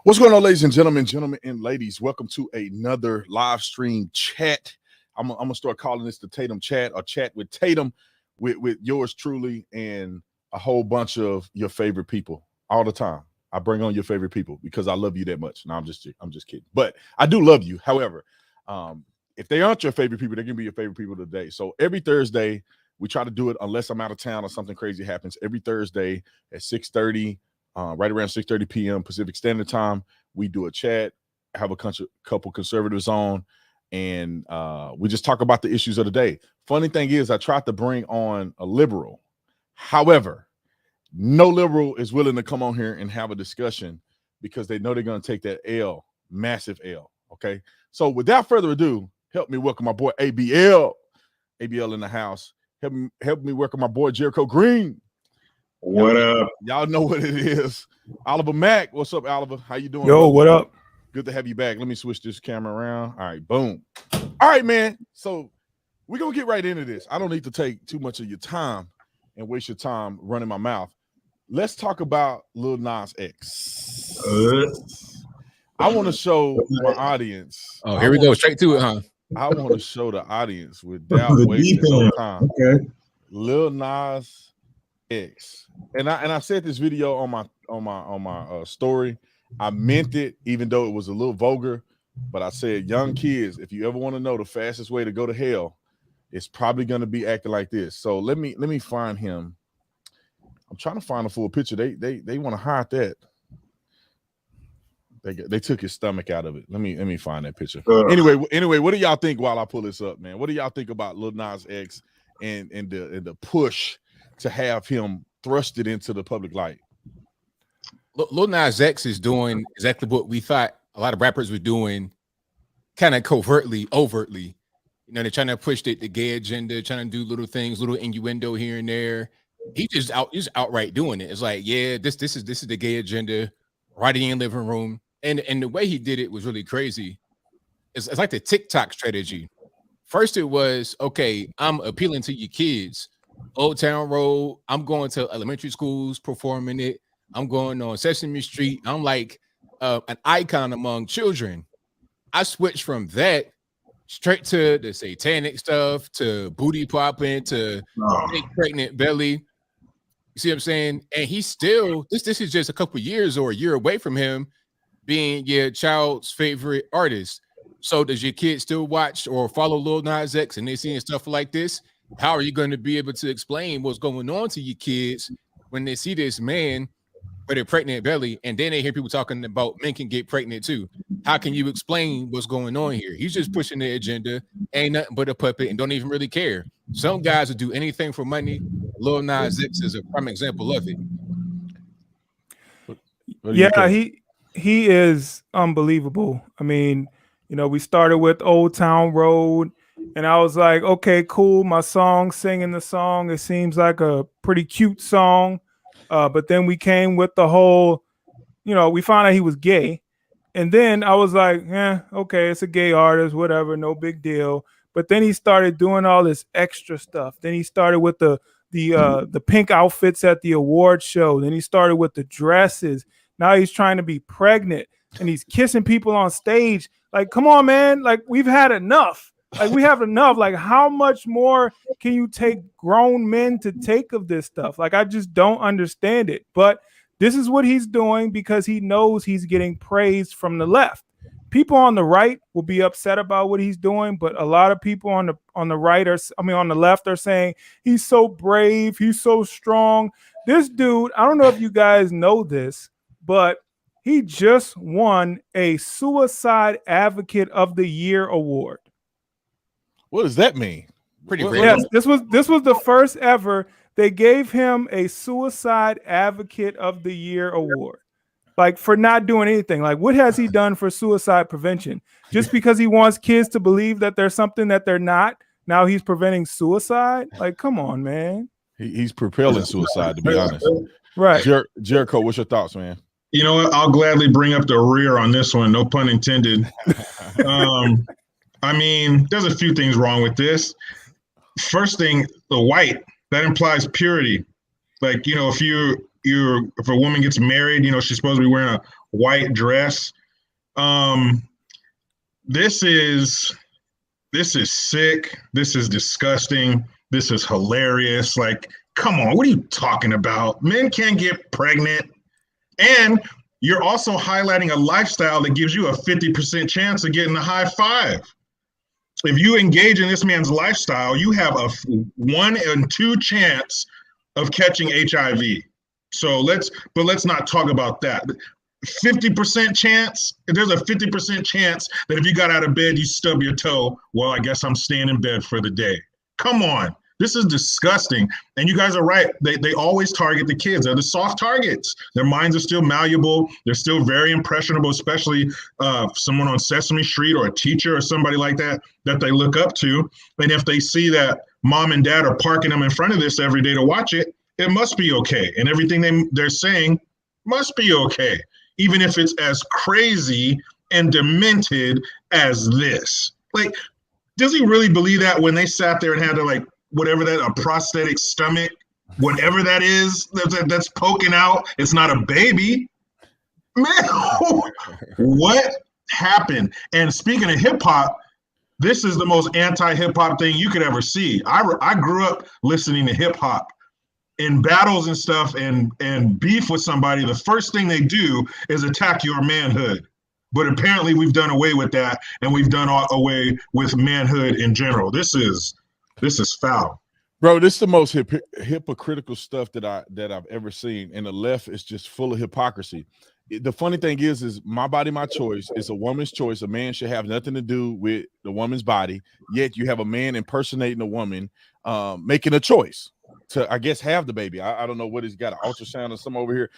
What's going on, ladies and gentlemen, and ladies? Welcome to another live stream chat. I'm gonna start calling this the Tatum Chat, or Chat with Tatum, with yours truly and a whole bunch of your favorite people all the time. I bring on your favorite people because I love you that much. No, I'm just kidding, but I do love you. However, if they aren't your favorite people, they're gonna be your favorite people today. So every Thursday we try to do it, unless I'm out of town or something crazy happens. Every Thursday at 6:30. Right around 6:30 p.m. Pacific Standard Time, we do a chat, have a couple conservatives on, and we just talk about the issues of the day. Funny thing is, I tried to bring on a liberal. However, no liberal is willing to come on here and have a discussion because they know they're going to take that L, massive L, okay? So without further ado, help me welcome my boy ABL. ABL in the house. Help me welcome my boy Jericho Green. What up? Y'all know what it is. Oliver Mack. What's up, Oliver? How you doing? Yo, brother? what up? Good to have you back. Let me switch this camera around. All right, boom. All right, man. So we're going to get right into this. I don't need to take too much of your time and waste your time running my mouth. Let's talk about Lil Nas X. I want to show my audience. Oh, here we go. Straight to it, huh? I want to show the audience without wasting no time. Okay. Lil Nas X. And I said this video on my story. I meant it, even though it was a little vulgar. But I said, young kids, if you ever want to know the fastest way to go to hell, it's probably going to be acting like this. So let me find him. I'm trying to find a full picture. They want to hide that. They took his stomach out of it. Let me find that picture. Anyway, what do y'all think while I pull this up, man? What do y'all think about Lil Nas X and the push to have him thrusted into the public light? Lil Nas X is doing exactly what we thought a lot of rappers were doing, kind of covertly, overtly. You know, they're trying to push the gay agenda, trying to do little things, little innuendo here and there. He's outright doing it. It's like, yeah, this is the gay agenda, right in your living room. And the way he did it was really crazy. It's like the TikTok strategy. First, it was, okay, I'm appealing to your kids. Old Town Road, I'm going to elementary schools performing it. I'm going on Sesame Street. I'm like an icon among children. I switched from that straight to the satanic stuff, to booty popping, to big pregnant belly. You see what I'm saying? And he's still, this is just a couple years or a year away from him being your child's favorite artist. So does your kid still watch or follow Lil Nas X and they seeing stuff like this? How are you going to be able to explain what's going on to your kids when they see this man with a pregnant belly, and then they hear people talking about men can get pregnant too? How can you explain what's going on here? He's just pushing the agenda, ain't nothing but a puppet, and don't even really care. Some guys will do anything for money. Lil Nas X is a prime example of it. Yeah, he is unbelievable. I mean, you know, we started with Old Town Road. And I was like, okay, cool. My song, singing the song, it seems like a pretty cute song. But then we came with the whole, you know, we found out he was gay. And then I was like, yeah, okay, it's a gay artist, whatever, no big deal. But then he started doing all this extra stuff. Then he started with the pink outfits at the award show. Then he started with the dresses. Now he's trying to be pregnant and he's kissing people on stage. Like, come on, man. Like, we've had enough. Like, we have enough. Like, how much more can you take grown men to take of this stuff? Like, I just don't understand it. But this is what he's doing because he knows he's getting praise from the left. People on the right will be upset about what he's doing, but a lot of people on the right on the left are saying he's so brave, he's so strong. This dude, I don't know if you guys know this, but he just won a Suicide Advocate of the Year award. What does that mean? Pretty random. Yes, this was the first ever. They gave him a Suicide Advocate of the Year award, like for not doing anything. Like, what has he done for suicide prevention? Just because he wants kids to believe that there's something that they're not, now he's preventing suicide? Like, come on, man. He's propelling suicide, to be honest. Right. Jericho, what's your thoughts, man? You know what? I'll gladly bring up the rear on this one. No pun intended. I mean, there's a few things wrong with this. First thing, the white, that implies purity. Like, you know, if you if a woman gets married, she's supposed to be wearing a white dress. This is sick. This is disgusting. This is hilarious. Like, come on, what are you talking about? Men can't get pregnant. And you're also highlighting a lifestyle that gives you a 50% chance of getting a high five. If you engage in this man's lifestyle, you have a 1 in 2 chance of catching HIV. So let's not talk about that. 50% chance, there's a 50% chance that if you got out of bed, you stub your toe, well, I guess I'm staying in bed for the day. Come on. This is disgusting. And you guys are right. They always target the kids. They're the soft targets. Their minds are still malleable. They're still very impressionable, especially someone on Sesame Street or a teacher or somebody like that they look up to. And if they see that mom and dad are parking them in front of this every day to watch it, it must be okay. And everything they're saying must be okay, even if it's as crazy and demented as this. Like, does he really believe that when they sat there and had to whatever that, a prosthetic stomach, whatever that is that's poking out, it's not a baby? Man, what happened? And speaking of hip hop, this is the most anti-hip hop thing you could ever see. I grew up listening to hip hop. In battles and stuff and beef with somebody, the first thing they do is attack your manhood. But apparently we've done away with that, and we've done away with manhood in general. This is foul. Bro, this is the most hypocritical stuff that I've ever seen. And the left is just full of hypocrisy. The funny thing is my body, my choice. It's a woman's choice. A man should have nothing to do with the woman's body. Yet you have a man impersonating a woman, making a choice to, I guess, have the baby. I don't know what he's got, an ultrasound or something over here.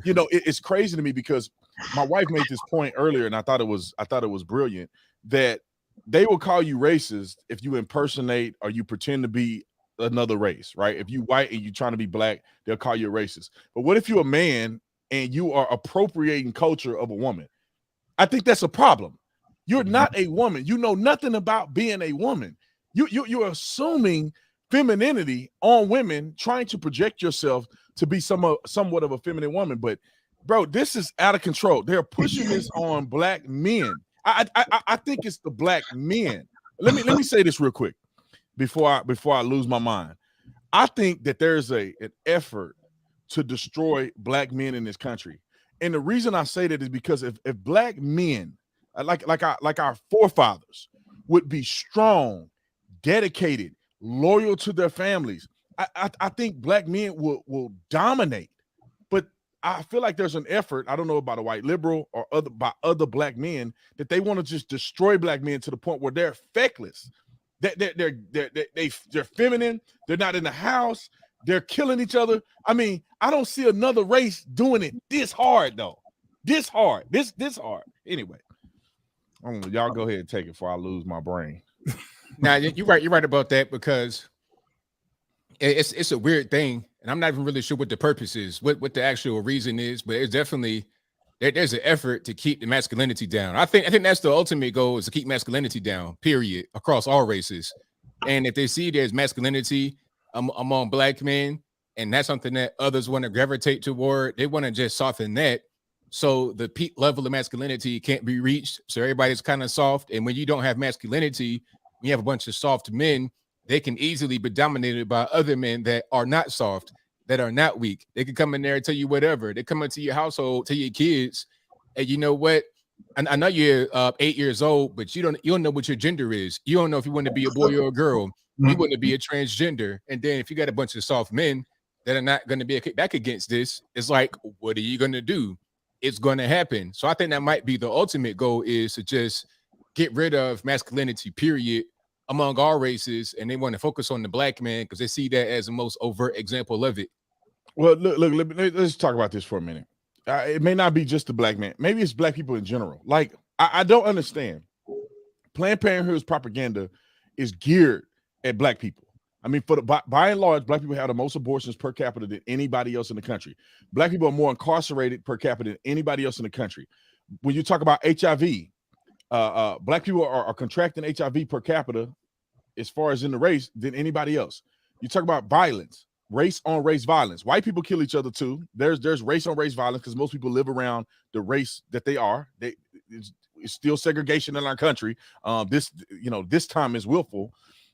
It's crazy to me because my wife made this point earlier, and I thought it was brilliant, that they will call you racist if you impersonate or you pretend to be another race, right? If you white and you trying to be black, they'll call you a racist. But what if you're a man and you are appropriating culture of a woman? I think that's a problem. You're not a woman. You know nothing about being a woman. You're assuming femininity on women, trying to project yourself to be somewhat of a feminine woman. But bro, this is out of control. They're pushing this on black men. I think it's the black men. Let me say this real quick before I lose my mind. I think that there's an effort to destroy black men in this country. And the reason I say that is because if black men like our forefathers would be strong, dedicated, loyal to their families, I think black men will dominate. But I feel like there's an effort, I don't know about a white liberal or other black men, that they want to just destroy black men to the point where they're feckless. They're feminine. They're not in the house. They're killing each other. I mean, I don't see another race doing it this hard though. This hard. This hard. Anyway, I don't know, y'all go ahead and take it before I lose my brain. Now you're right about that, because it's a weird thing, and I'm not even really sure what the purpose is, what the actual reason is, but it's definitely there's an effort to keep the masculinity down. I think that's the ultimate goal, is to keep masculinity down, period, across all races. And if they see there's masculinity among black men, and that's something that others want to gravitate toward, they want to just soften that, so the peak level of masculinity can't be reached. So everybody's kind of soft, and when you don't have masculinity, you have a bunch of soft men, they can easily be dominated by other men that are not soft, that are not weak. They can come in there and tell you whatever. They come into your household, tell your kids, and you know what? I know you're 8 years old, but you don't know what your gender is. You don't know if you want to be a boy or a girl. You want to be a transgender. And then if you got a bunch of soft men that are not going to be back against this, it's like, what are you going to do? It's going to happen. So I think that might be the ultimate goal, is to just get rid of masculinity, period, among all races. And they want to focus on the black man because they see that as the most overt example of it. Well, look, let's talk about this for a minute. It may not be just the black man. Maybe it's black people in general. Like, I don't understand. Planned Parenthood's propaganda is geared at black people. I mean, by and large, black people have the most abortions per capita than anybody else in the country. Black people are more incarcerated per capita than anybody else in the country. When you talk about HIV, black people are contracting HIV per capita as far as in the race than anybody else. You talk about violence. race on race violence. White people kill each other too. There's race on race violence because most people live around the race that they are. It's still segregation in our country. This time is willful,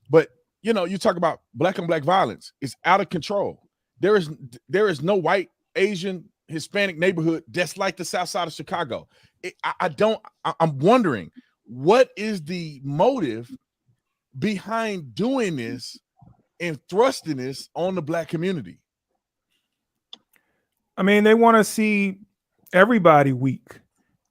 but you talk about black on black violence. It's out of control. There is no white, Asian, Hispanic neighborhood that's like the South Side of Chicago. I'm wondering, what is the motive behind doing this and thrusting this on the black community? I mean, they want to see everybody weak.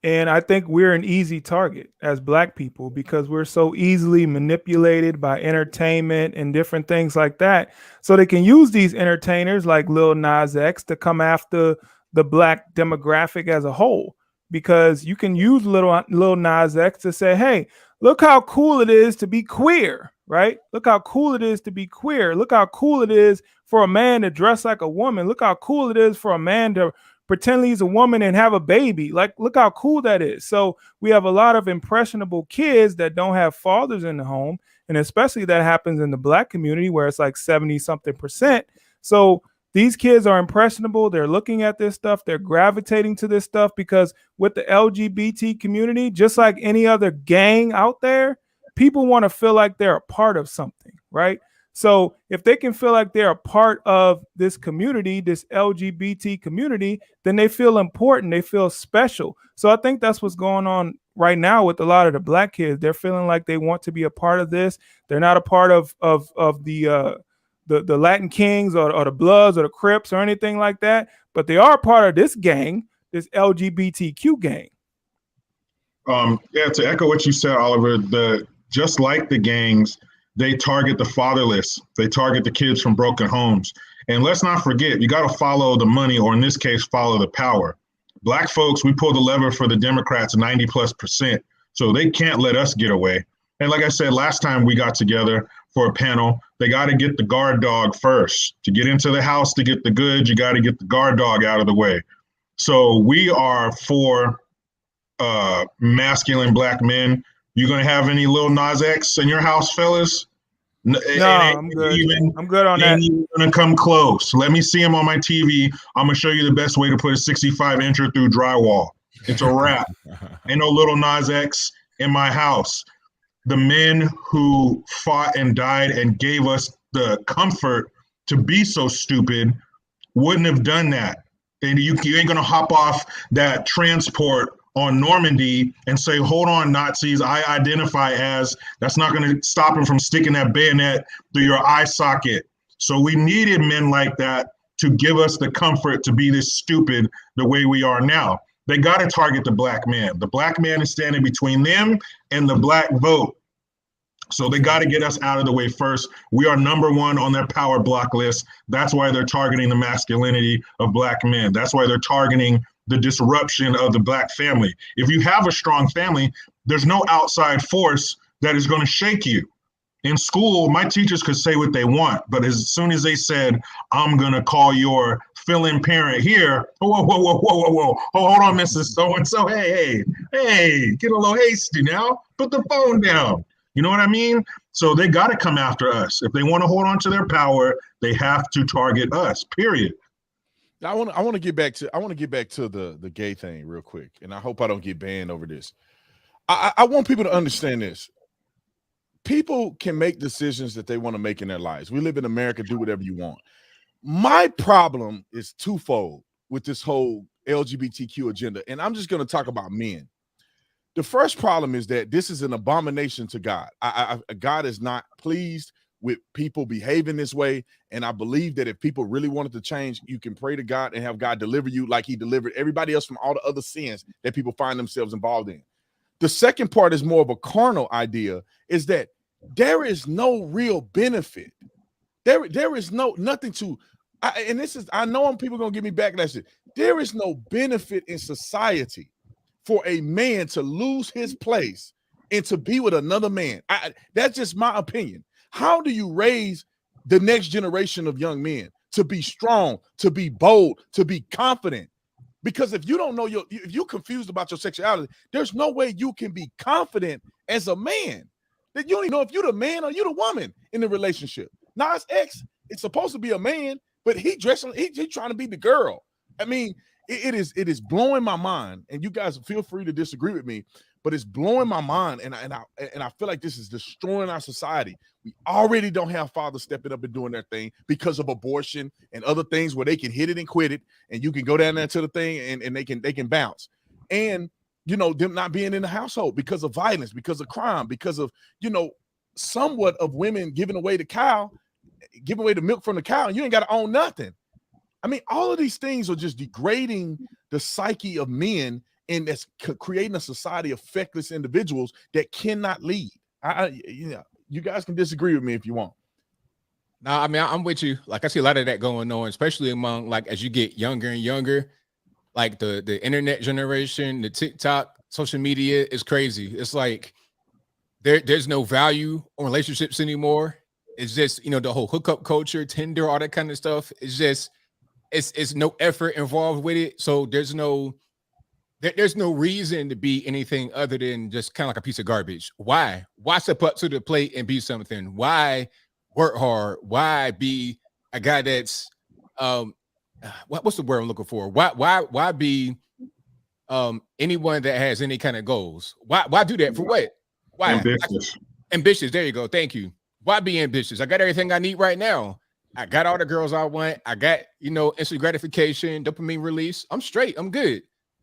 And I think we're an easy target as black people because we're so easily manipulated by entertainment and different things like that. So they can use these entertainers like Lil Nas X to come after the black demographic as a whole, because you can use Lil Nas X to say, hey, look how cool it is to be queer, right? Look how cool it is to be queer. Look how cool it is for a man to dress like a woman. Look how cool it is for a man to pretend he's a woman and have a baby. Like, look how cool that is. So we have a lot of impressionable kids that don't have fathers in the home. And especially that happens in the black community where it's like 70-something%. So these kids are impressionable. They're looking at this stuff. They're gravitating to this stuff because with the LGBT community, just like any other gang out there, people want to feel like they're a part of something, right? So if they can feel like they're a part of this community, this LGBT community, then they feel important. They feel special. So I think that's what's going on right now with a lot of the black kids. They're feeling like they want to be a part of this. They're not a part of the Latin Kings or the Bloods or the Crips or anything like that, but they are part of this gang, this LGBTQ gang. To echo what you said, Oliver, just like the gangs, they target the fatherless. They target the kids from broken homes. And let's not forget, you got to follow the money, or in this case, follow the power. Black folks, we pull the lever for the Democrats 90+%. So they can't let us get away. And like I said, last time we got together for a panel, they got to get the guard dog first. To get into the house to get the goods, you got to get the guard dog out of the way. So we are for masculine black men. You going to have any Lil Nas X in your house, fellas? No, I'm good. I'm good on that. You're going to come close. Let me see him on my TV. I'm going to show you the best way to put a 65-incher through drywall. It's a wrap. Ain't no Lil Nas X in my house. The men who fought and died and gave us the comfort to be so stupid wouldn't have done that. And you ain't going to hop off that transport on Normandy and say, hold on, Nazis, I identify as. That's not going to stop him from sticking that bayonet through your eye socket. So we needed men like that to give us the comfort to be this stupid the way we are now. They got to target the black man. The black man is standing between them and the black vote. So they got to get us out of the way first. We are number one on their power block list. That's why they're targeting the masculinity of black men. That's why they're targeting the disruption of the black family. If you have a strong family, there's no outside force that is going to shake you. In school, my teachers could say what they want, but as soon as they said, I'm going to call your fill-in parent here, whoa, hold on, Mrs. So-and-so, hey, get a little hasty now, put the phone down. You know what I mean? So they got to come after us. If they want to hold on to their power, they have to target us, period. I want to get back to the gay thing real quick, and I hope I don't get banned over this. I want people to understand this. People can make decisions that they want to make in their lives. We live in America, do whatever you want. My problem is twofold with this whole LGBTQ agenda, and I'm just going to talk about men. The first problem is that this is an abomination to God. God is not pleased with people behaving this way. And I believe that if people really wanted to change, you can pray to God and have God deliver you like he delivered everybody else from all the other sins that people find themselves involved in. The second part is more of a carnal idea, is that there is no real benefit. There is nothing to, and this is, I know people going to give me backlash. There is no benefit in society for a man to lose his place and to be with another man. That's just my opinion. How do you raise the next generation of young men to be strong, to be bold, to be confident? Because if you don't know if you're confused about your sexuality, there's no way you can be confident as a man. That you don't even know if you're the man or you're the woman in the relationship. Nas X, it's supposed to be a man, but he dressing, he trying to be the girl. I mean, it is blowing my mind, and you guys feel free to disagree with me, but it's blowing my mind, and I feel like this is destroying our society. We already don't have fathers stepping up and doing their thing because of abortion and other things where they can hit it and quit it, and you can go down there to the thing and they can bounce. And them not being in the household because of violence, because of crime, because of somewhat of women giving away the milk from the cow, and you ain't got to own nothing. I mean, all of these things are just degrading the psyche of men, and that's creating a society of feckless individuals that cannot lead. You guys can disagree with me if you want. No, I mean, I'm with you. Like, I see a lot of that going on, especially among, like, as you get younger and younger, like the internet generation, the TikTok, social media is crazy. It's like there's no value on relationships anymore. It's just, the whole hookup culture, Tinder, all that kind of stuff. It's just, it's no effort involved with it. So there's no reason to be anything other than just kind of like a piece of garbage. Why step up to the plate and be something? Why work hard? Why be a guy that's what's the word I'm looking for? Why be anyone that has any kind of goals? Why do that? For what? Why? Ambitious. There you go. Thank you. Why be ambitious? I got everything I need right now. I got all the girls I want. I got, instant gratification, dopamine release. I'm straight. I'm good.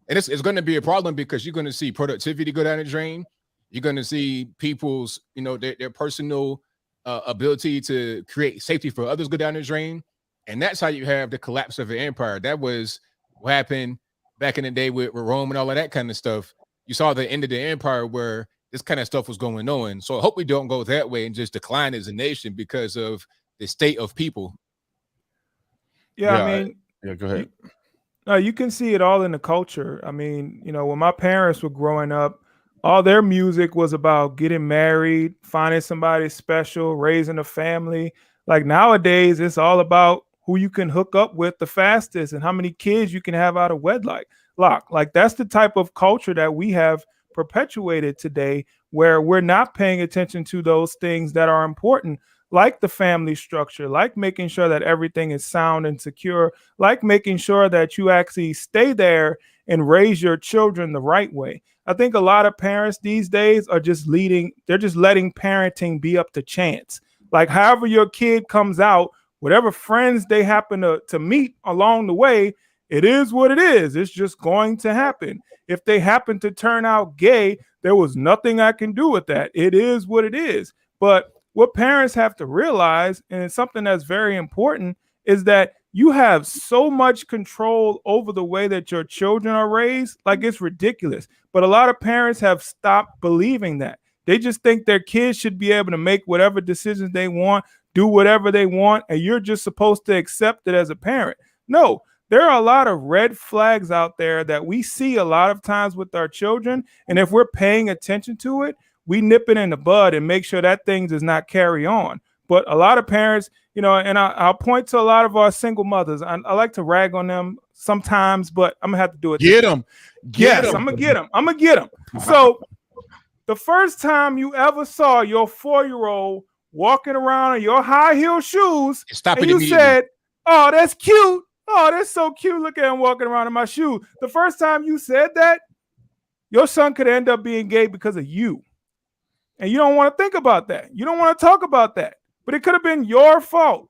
And it's going to be a problem because you're going to see productivity go down the drain. You're going to see people's, their personal ability to create safety for others go down the drain. And that's how you have the collapse of an empire. That was what happened back in the day with Rome and all of that kind of stuff. You saw the end of the empire where this kind of stuff was going on. So I hope we don't go that way and just decline as a nation because of the state of people. Yeah, I mean, go ahead. You can see it all in the culture. I mean, when my parents were growing up, all their music was about getting married, finding somebody special, raising a family. Like nowadays, it's all about who you can hook up with the fastest and how many kids you can have out of wedlock. Like that's the type of culture that we have perpetuated today, where we're not paying attention to those things that are important, like the family structure, like making sure that everything is sound and secure, like making sure that you actually stay there and raise your children the right way. I think a lot of parents these days are just letting parenting be up to chance. Like however your kid comes out, whatever friends they happen to meet along the way, it is what it is. It's just going to happen. If they happen to turn out gay, there was nothing I can do with that. It is what it is. But what parents have to realize, and it's something that's very important, is that you have so much control over the way that your children are raised. Like it's ridiculous. But a lot of parents have stopped believing that. They just think their kids should be able to make whatever decisions they want, do whatever they want, and you're just supposed to accept it as a parent. No, there are a lot of red flags out there that we see a lot of times with our children. And if we're paying attention to it, we nip it in the bud and make sure that thing does not carry on. But a lot of parents, and I'll point to a lot of our single mothers. I like to rag on them sometimes, but I'm going to have to do it. Get them. I'm going to get them. So the first time you ever saw your 4-year-old walking around in your high heel shoes, and you said, "Oh, that's cute. Oh, that's so cute. Look at him walking around in my shoes." The first time you said that, your son could end up being gay because of you. And you don't want to think about that. You don't want to talk about that. But it could have been your fault.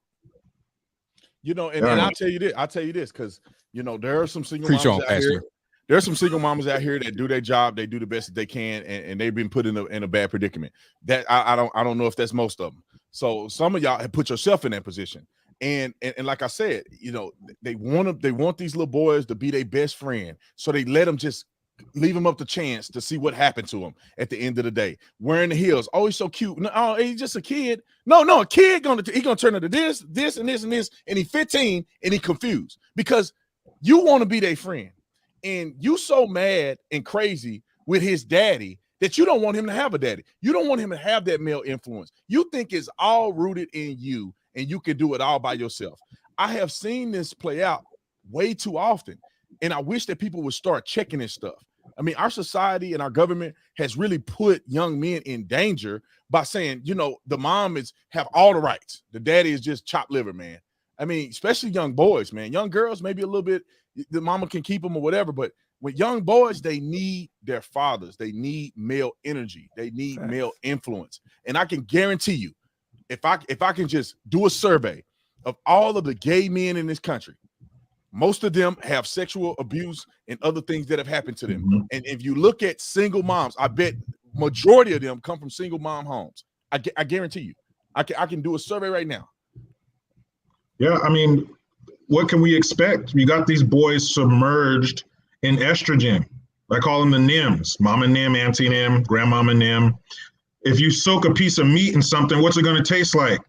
And I'll tell you this, because there are some single moms out here. There are some single mamas out here that do their job, they do the best that they can, and they've been put in a bad predicament. That I don't know if that's most of them. So some of y'all have put yourself in that position. And like I said, they want these little boys to be their best friend. So they let them just leave him up to chance to see what happened to him at the end of the day. Wearing the heels. Oh, he's so cute. No, oh, he's just a kid. No, a kid gonna turn into this, and this, and this, and he's 15 and he confused because you want to be their friend. And you so mad and crazy with his daddy that you don't want him to have a daddy. You don't want him to have that male influence. You think it's all rooted in you and you can do it all by yourself. I have seen this play out way too often. And I wish that people would start checking this stuff. I mean, our society and our government has really put young men in danger by saying, the mom have all the rights. The daddy is just chopped liver, man. I mean, especially young boys, man. Young girls, maybe a little bit, the mama can keep them or whatever. But with young boys, they need their fathers. They need male energy. They need male influence. And I can guarantee you, if I can just do a survey of all of the gay men in this country, most of them have sexual abuse and other things that have happened to them. And if you look at single moms, I bet majority of them come from single mom homes. I guarantee you. I can do a survey right now. Yeah, I mean, what can we expect? You got these boys submerged in estrogen. I call them the NIMs, Mama NIM, Auntie NIM, Grandmama NIM. If you soak a piece of meat in something, what's it going to taste like?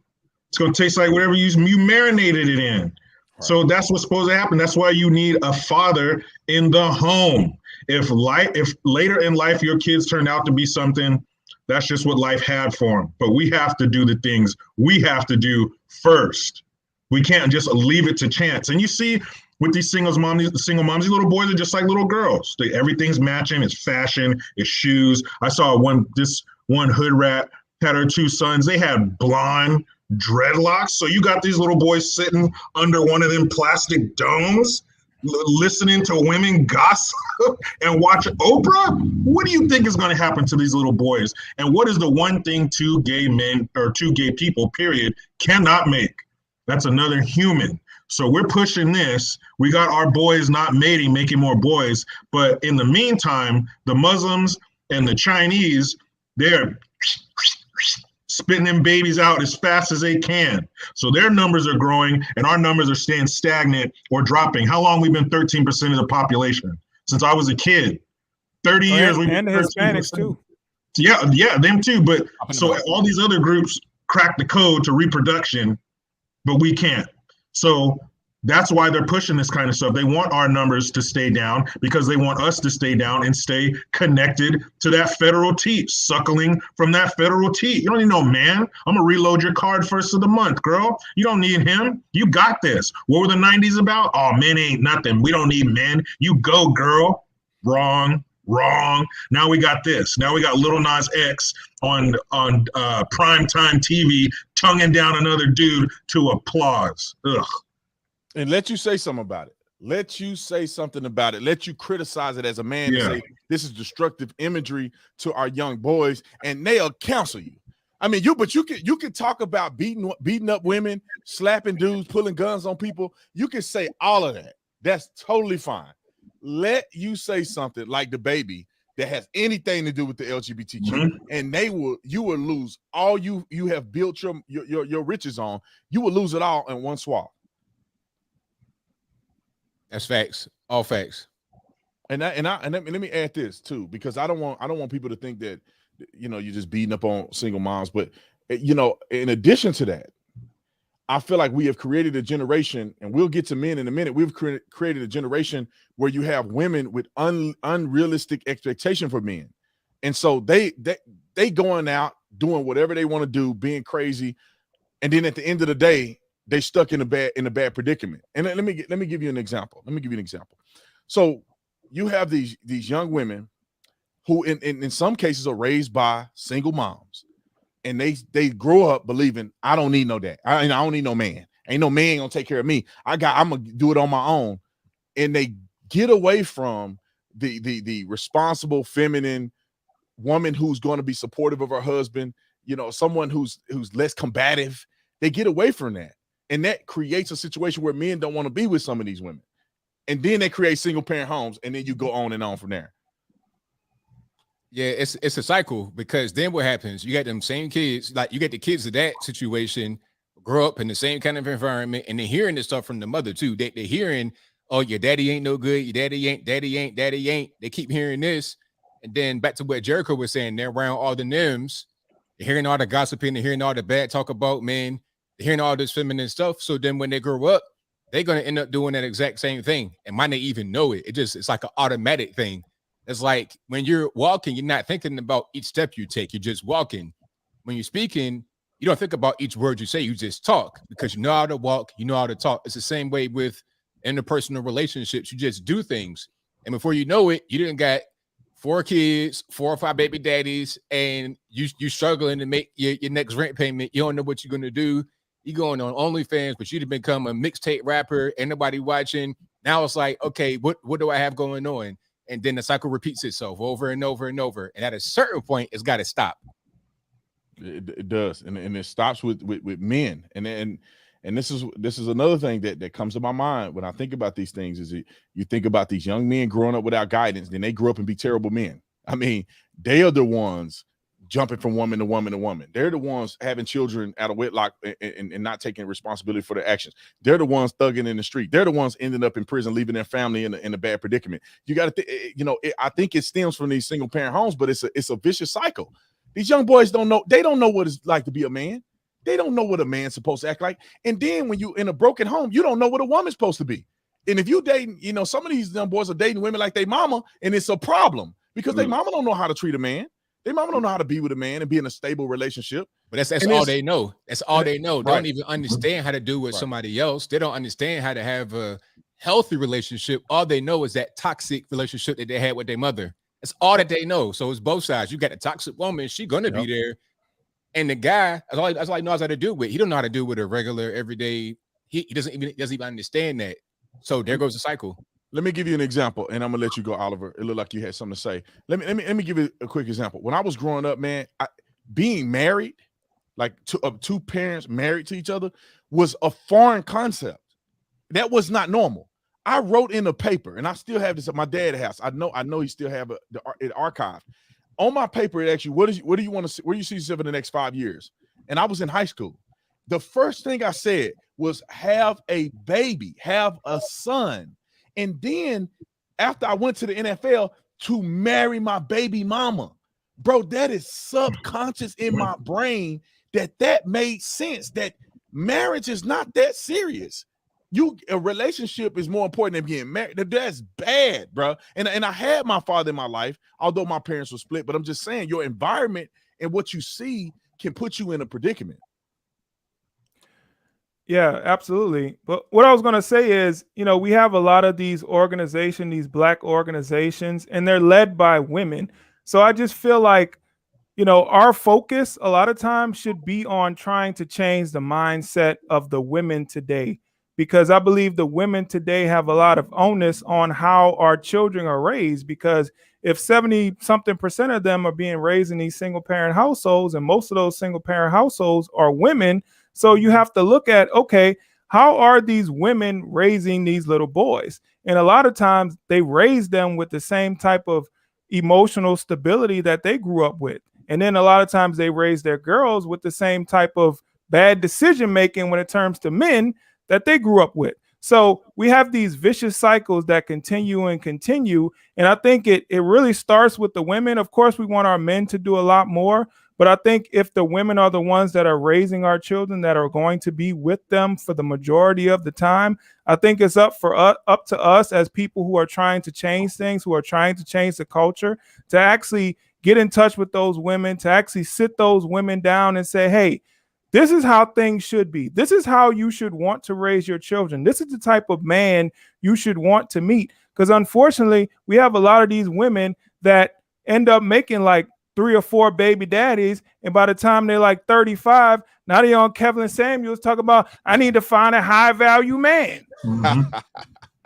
It's going to taste like whatever you marinated it in. Right. So that's what's supposed to happen. That's why you need a father in the home. If later in life your kids turned out to be something, that's just what life had for them. But we have to do the things we have to do first. We can't just leave it to chance. And you see with these single moms, these little boys are just like little girls. Everything's matching. It's fashion. It's shoes. I saw this one hood rat had her 2 sons. They had blonde dreadlocks. So you got these little boys sitting under one of them plastic domes, listening to women gossip and watch Oprah. What do you think is going to happen to these little boys? And what is the one thing 2 gay men or 2 gay people, period, cannot make? That's another human. So we're pushing this. We got our boys not mating, making more boys. But in the meantime, the Muslims and the Chinese, they're spitting them babies out as fast as they can. So their numbers are growing and our numbers are staying stagnant or dropping. How long we've been 13% of the population? Since I was a kid. 30 years. And the Hispanics too. Yeah, them too. But so all these other groups crack the code to reproduction, but we can't. So that's why they're pushing this kind of stuff. They want our numbers to stay down because they want us to stay down and stay connected to that federal teat, suckling from that federal teat. You don't need no man. I'm going to reload your card first of the month, girl. You don't need him. You got this. What were the 90s about? Oh, men ain't nothing. We don't need men. You go, girl. Wrong. Now we got this. Now we got Lil Nas X on primetime TV tonguing down another dude to applause. Ugh. And let you say something about it. Let you say something about it. Let you criticize it as a man and say this is destructive imagery to our young boys, and they'll counsel you. I mean, you can talk about beating up women, slapping dudes, pulling guns on people. You can say all of that. That's totally fine. Let you say something like the baby that has anything to do with the LGBTQ, and you will lose all you have built your riches on. You will lose it all in one swap. That's facts. All facts. And let me add this too, because I don't want people to think that you're just beating up on single moms, but in addition to that, I feel like we have created a generation, and we'll get to men in a minute. We've created a generation where you have women with unrealistic expectation for men. And so they going out doing whatever they want to do, being crazy. And then at the end of the day, they stuck in a bad predicament. And let me give you an example. So you have these young women who in some cases are raised by single moms. And they grow up believing I don't need no dad. I don't need no man. Ain't no man gonna take care of me. I'm gonna do it on my own. And they get away from the responsible feminine woman who's going to be supportive of her husband. Someone who's less combative. They get away from that, and that creates a situation where men don't want to be with some of these women. And then they create single parent homes, and then you go on and on from there. Yeah, it's a cycle, because then what happens? You got them same kids, like you get the kids of that situation, grow up in the same kind of environment, and they're hearing this stuff from the mother too. They're hearing, oh, your daddy ain't no good, your daddy ain't. They keep hearing this. And then back to what Jericho was saying, they're around all the NIMs, they're hearing all the gossiping, they're hearing all the bad talk about men, they're hearing all this feminine stuff. So then when they grow up, they're gonna end up doing that exact same thing and might not even know it. It's like an automatic thing. It's like when you're walking, you're not thinking about each step you take. You're just walking. When you're speaking, you don't think about each word you say. You just talk because you know how to walk. You know how to talk. It's the same way with interpersonal relationships. You just do things. And before you know it, you didn't got 4 kids, 4 or 5 baby daddies, and you struggling to make your next rent payment. You don't know what you're going to do. You going on OnlyFans, but you'd become a mixtape rapper. Ain't nobody watching. Now it's like, okay, what do I have going on? And then the cycle repeats itself over and over and over. And at a certain point, it's got to stop. It does, and it stops with men, and this is another thing that comes to my mind when I think about these things. Is you think about these young men growing up without guidance, then they grow up and be terrible men. I mean, they are the ones jumping from woman to woman to woman. They're the ones having children out of wedlock and not taking responsibility for their actions. They're the ones thugging in the street. They're the ones ending up in prison, leaving their family in a bad predicament. You got to, I think it stems from these single parent homes, but it's a vicious cycle. These young boys don't know what it's like to be a man. They don't know what a man's supposed to act like. And then when you in a broken home, you don't know what a woman's supposed to be. And if you dating, some of these young boys are dating women like their mama, and it's a problem because their mama don't know how to treat a man. Their mama don't know how to be with a man and be in a stable relationship. But that's all they know. That's all they know. They right. don't even understand how to do with somebody else. They don't understand how to have a healthy relationship. All they know is that toxic relationship that they had with their mother. That's all that they know. So it's both sides. You got a toxic woman. She's going to be there. And the guy, that's all he knows how to do with. He don't know how to do with a regular, everyday. He doesn't even understand that. So there goes the cycle. Let me give you an example, and I'm gonna let you go, Oliver. It looked like you had something to say. Let me give you a quick example. When I was growing up, man, being married, like two parents married to each other, was a foreign concept. That was not normal. I wrote in a paper, and I still have this at my dad's house. I know he still have it archived. On my paper, it actually, what do you want to see? Where do you see yourself in the next 5 years? And I was in high school. The first thing I said was have a baby, have a son. And then after I went to the NFL, to marry my baby mama. Bro, that is subconscious in my brain that made sense, that marriage is not that serious. A relationship is more important than being married. That's bad, bro. And I had my father in my life, although my parents were split, but I'm just saying your environment and what you see can put you in a predicament. Yeah, absolutely. But what I was going to say is, we have a lot of these organizations, these Black organizations, and they're led by women. So I just feel like, our focus a lot of times should be on trying to change the mindset of the women today, because I believe the women today have a lot of onus on how our children are raised, because if 70-something% of them are being raised in these single parent households, and most of those single parent households are women, so you have to look at, okay, how are these women raising these little boys? And a lot of times they raise them with the same type of emotional stability that they grew up with. And then a lot of times they raise their girls with the same type of bad decision making when it comes to men that they grew up with. So we have these vicious cycles that continue and continue. And I think it really starts with the women. Of course, we want our men to do a lot more. But I think if the women are the ones that are raising our children, that are going to be with them for the majority of the time, I think it's up to us as people who are trying to change things, who are trying to change the culture, to actually get in touch with those women, to actually sit those women down and say, hey, this is how things should be. This is how you should want to raise your children. This is the type of man you should want to meet. Because unfortunately, we have a lot of these women that end up making like 3 or 4 baby daddies, and by the time they're like 35, now they're on Kevin Samuels talking about, I need to find a high value man. Mm-hmm.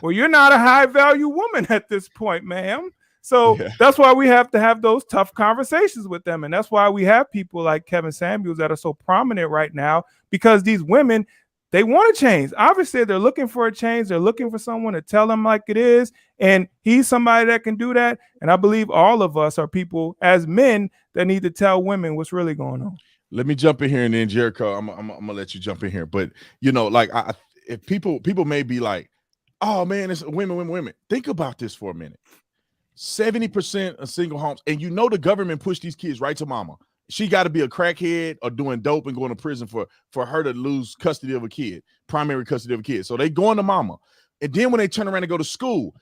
Well, you're not a high value woman at this point, ma'am. So that's why we have to have those tough conversations with them. And that's why we have people like Kevin Samuels that are so prominent right now, because these women, they want to change. Obviously, they're looking for a change. They're looking for someone to tell them like it is. And he's somebody that can do that. And I believe all of us are people as men that need to tell women what's really going on. Let me jump in here, and then Jericho, I'm gonna let you jump in here. But if people may be like, oh man, it's women. Think about this for a minute. 70% of single homes, and the government pushed these kids right to mama. She got to be a crackhead or doing dope and going to prison for her to lose custody of a kid, primary custody of a kid. So they going to mama. And then when they turn around and go to school,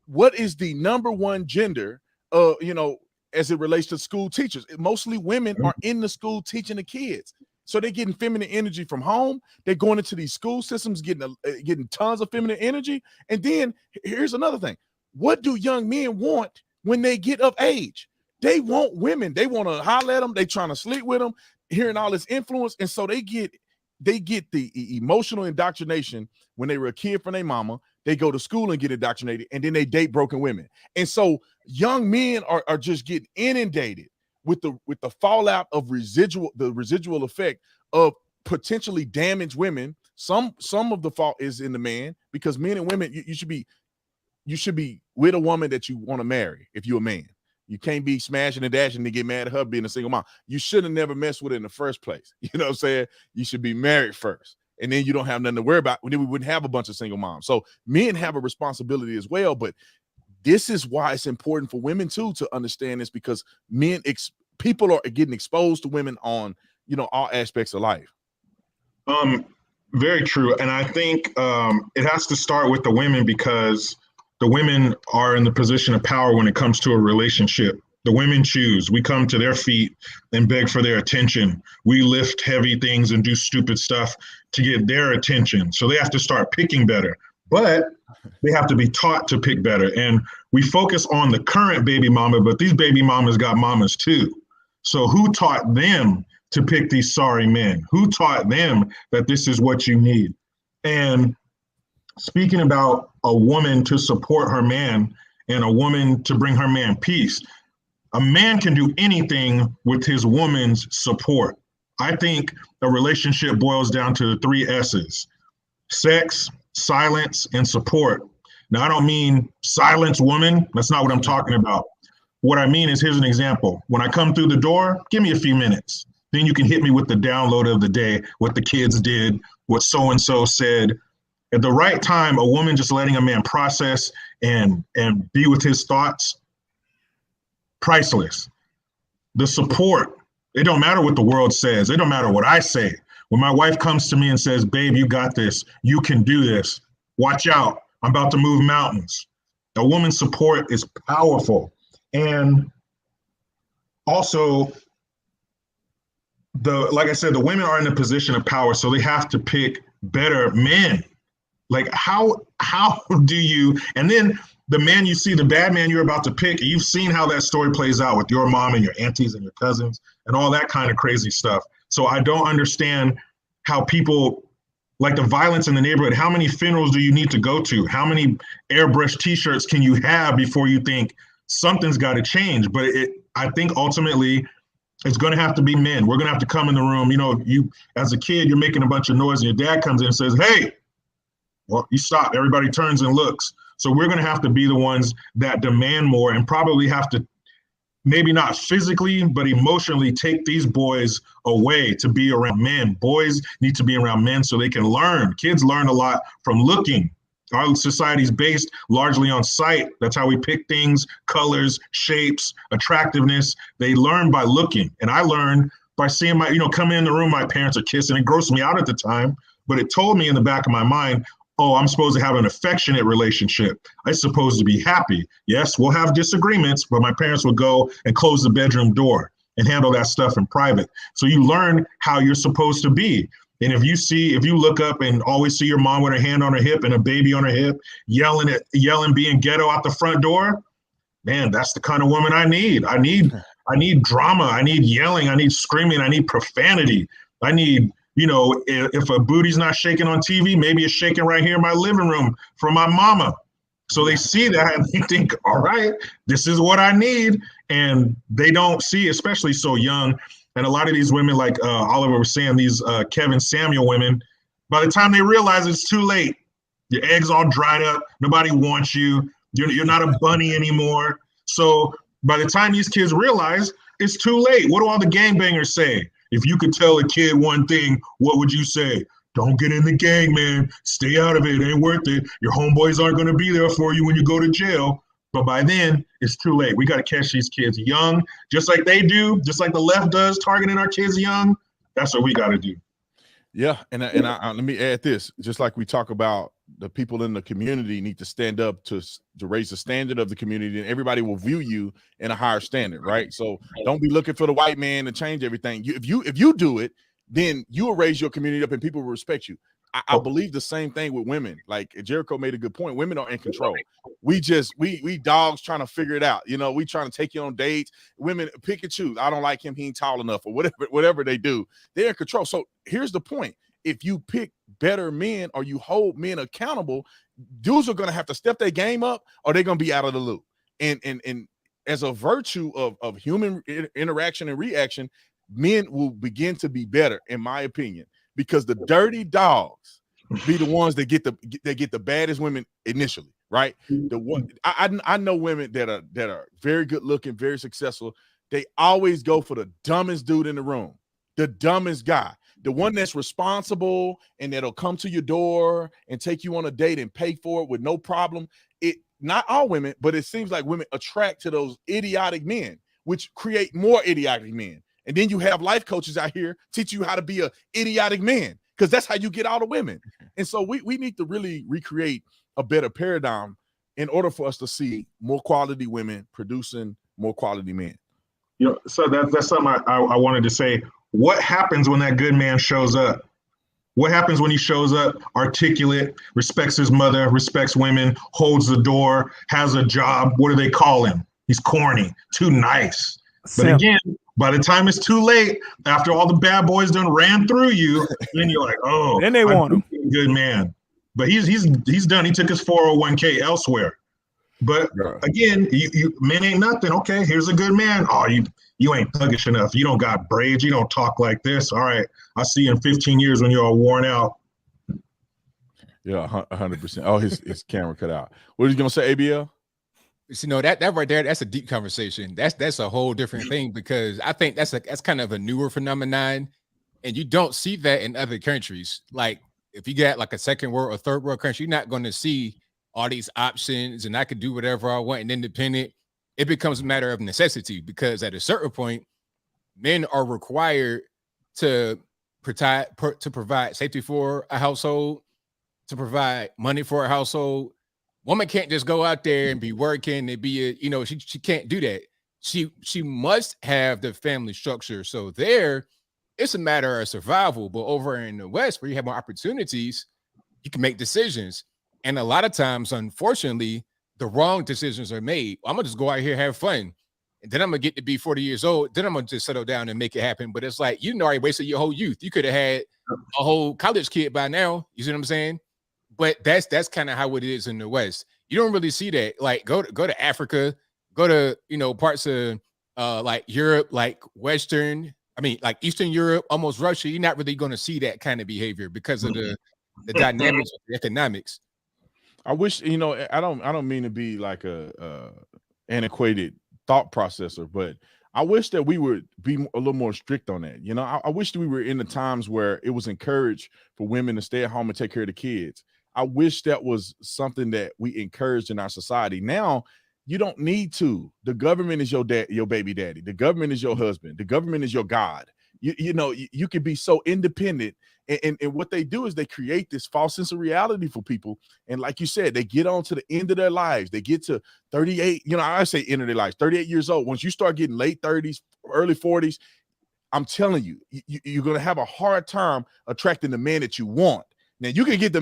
what is the number one gender, as it relates to school teachers? Mostly women are in the school teaching the kids. So they're getting feminine energy from home. They're going into these school systems, getting tons of feminine energy. And then here's another thing. What do young men want when they get of age? They want women. They want to holler at them. They trying to sleep with them, hearing all this influence. And so they get they get the emotional indoctrination when they were a kid from their mama. They go to school and get indoctrinated, and then they date broken women. And so young men are just getting inundated with the fallout of the residual effect of potentially damaged women. Some of the fault is in the man, because men and women, you should be with a woman that you want to marry. If you're a man, you can't be smashing and dashing and get mad at her being a single mom. You should have never messed with her in the first place. You know what I'm saying? You should be married first, and then you don't have nothing to worry about. Then we wouldn't have a bunch of single moms. So men have a responsibility as well, but this is why it's important for women too to understand this, because people are getting exposed to women on, all aspects of life. Very true. And I think it has to start with the women, because the women are in the position of power when it comes to a relationship. The women choose. We come to their feet and beg for their attention. We lift heavy things and do stupid stuff to get their attention. So they have to start picking better. But they have to be taught to pick better. And we focus on the current baby mama, but these baby mamas got mamas too. So who taught them to pick these sorry men? Who taught them that this is what you need? And speaking about a woman to support her man and a woman to bring her man peace, a man can do anything with his woman's support. I think a relationship boils down to the 3 S's: sex, silence, and support. Now, I don't mean silence woman. That's not what I'm talking about. What I mean is, here's an example. When I come through the door, give me a few minutes. Then you can hit me with the download of the day, what the kids did, what so-and-so said. At the right time, a woman just letting a man process and be with his thoughts, priceless. The support, it don't matter what the world says. It don't matter what I say. When my wife comes to me and says, babe, you got this. You can do this. Watch out. I'm about to move mountains. A woman's support is powerful. And also, like I said, the women are in a position of power, so they have to pick better men. Like how do you, and then the man you see, the bad man you're about to pick, you've seen how that story plays out with your mom and your aunties and your cousins and all that kind of crazy stuff. So I don't understand how people, like the violence in the neighborhood, how many funerals do you need to go to? How many airbrush t-shirts can you have before you think something's got to change? But I think ultimately it's going to have to be men. We're going to have to come in the room. You as a kid, you're making a bunch of noise and your dad comes in and says, hey, well, you stop. Everybody turns and looks. So we're going to have to be the ones that demand more, and probably have to, maybe not physically, but emotionally take these boys away to be around men. Boys need to be around men so they can learn. Kids learn a lot from looking. Our society's based largely on sight. That's how we pick things, colors, shapes, attractiveness. They learn by looking. And I learned by seeing coming in the room, my parents are kissing. It grossed me out at the time, but it told me in the back of my mind, oh, I'm supposed to have an affectionate relationship. I'm supposed to be happy. Yes, we'll have disagreements, but my parents would go and close the bedroom door and handle that stuff in private. So you learn how you're supposed to be. And if you look up and always see your mom with her hand on her hip and a baby on her hip, yelling, being ghetto out the front door, man, that's the kind of woman I need. I need drama. I need yelling. I need screaming. I need profanity. I need, if a booty's not shaking on TV, maybe it's shaking right here in my living room from my mama. So they see that and they think, all right, this is what I need. And they don't see, especially so young. And a lot of these women, like Oliver was saying, these Kevin Samuel women, by the time they realize it's too late, your eggs all dried up, nobody wants you, you're not a bunny anymore. So by the time these kids realize, it's too late. What do all the gangbangers say? If you could tell a kid one thing, what would you say? Don't get in the gang, man. Stay out of it. It ain't worth it. Your homeboys aren't going to be there for you when you go to jail. But by then, it's too late. We got to catch these kids young, just like they do, just like the left does, targeting our kids young. That's what we got to do. Yeah, and I let me add this. Just like we talk about, the people in the community need to stand up to raise the standard of the community, and everybody will view you in a higher standard, right? So don't be looking for the white man to change everything. If you do it, then you will raise your community up and people will respect you. I believe the same thing with women. Like Jericho made a good point. Women are in control. We dogs trying to figure it out. We trying to take you on dates. Women pick and choose. I don't like him. He ain't tall enough, or whatever they do. They're in control. So here's the point. if you pick better men or you hold men accountable, dudes are going to have to step their game up or they're going to be out of the loop. And as a virtue of human interaction and reaction, men will begin to be better, in my opinion, because the dirty dogs be the ones that get the baddest women initially, right? I know women that are very good looking, very successful. They always go for the dumbest dude in the room, the dumbest guy, the one that's responsible and that'll come to your door and take you on a date and pay for it with no problem. Not all women, but it seems like women attract to those idiotic men, which create more idiotic men. And then you have life coaches out here teach you how to be an idiotic man, because that's how you get all the women. And so we need to really recreate a better paradigm in order for us to see more quality women producing more quality men. So that's something I wanted to say. What happens when that good man shows up? What happens when he shows up articulate, respects his mother, respects women, holds the door, has a job? What do they call him? He's corny, too nice. But again, by the time it's too late, after all the bad boys done ran through you, then you're like, oh, then they want him. Good man. But he's done. He took his 401k elsewhere. But again, you men ain't nothing. Okay, here's a good man. Oh, you ain't thuggish enough. You don't got braids. You don't talk like this. All right, I'll see you in 15 years when you're all worn out. Yeah, 100%. Oh, his camera cut out. What are you gonna say, ABL? You know, that right there, that's a deep conversation. That's a whole different thing, because I think that's kind of a newer phenomenon, and you don't see that in other countries. Like if you got like a second world or third world country, you're not going to see all these options and I could do whatever I want and independent. It becomes a matter of necessity, because at a certain point, men are required to provide safety for a household, to provide money for a household. Woman can't just go out there and be working and be she can't do that. She must have the family structure. So there, it's a matter of survival. But over in the West, where you have more opportunities, you can make decisions. And a lot of times, unfortunately, the wrong decisions are made. I'm gonna just go out here and have fun, and then I'm gonna get to be 40 years old. Then I'm gonna just settle down and make it happen. But it's like, you already wasted your whole youth. You could have had a whole college kid by now. You see what I'm saying? But that's kind of how it is in the West. You don't really see that. Like go to Africa, go to parts of like Europe, like like Eastern Europe, almost Russia. You're not really going to see that kind of behavior because of the dynamics of the economics. I wish, I don't mean to be like a antiquated thought processor, but I wish that we would be a little more strict on that. I wish that we were in the times where it was encouraged for women to stay at home and take care of the kids. I wish that was something that we encouraged in our society. Now, you don't need to. The government is your baby daddy. The government is your husband. The government is your God. You can be so independent. And what they do is they create this false sense of reality for people. And like you said, they get on to the end of their lives. They get to 38, I say end of their lives, 38 years old. Once you start getting late 30s, early 40s, I'm telling you, you're going to have a hard time attracting the man that you want. Now you can get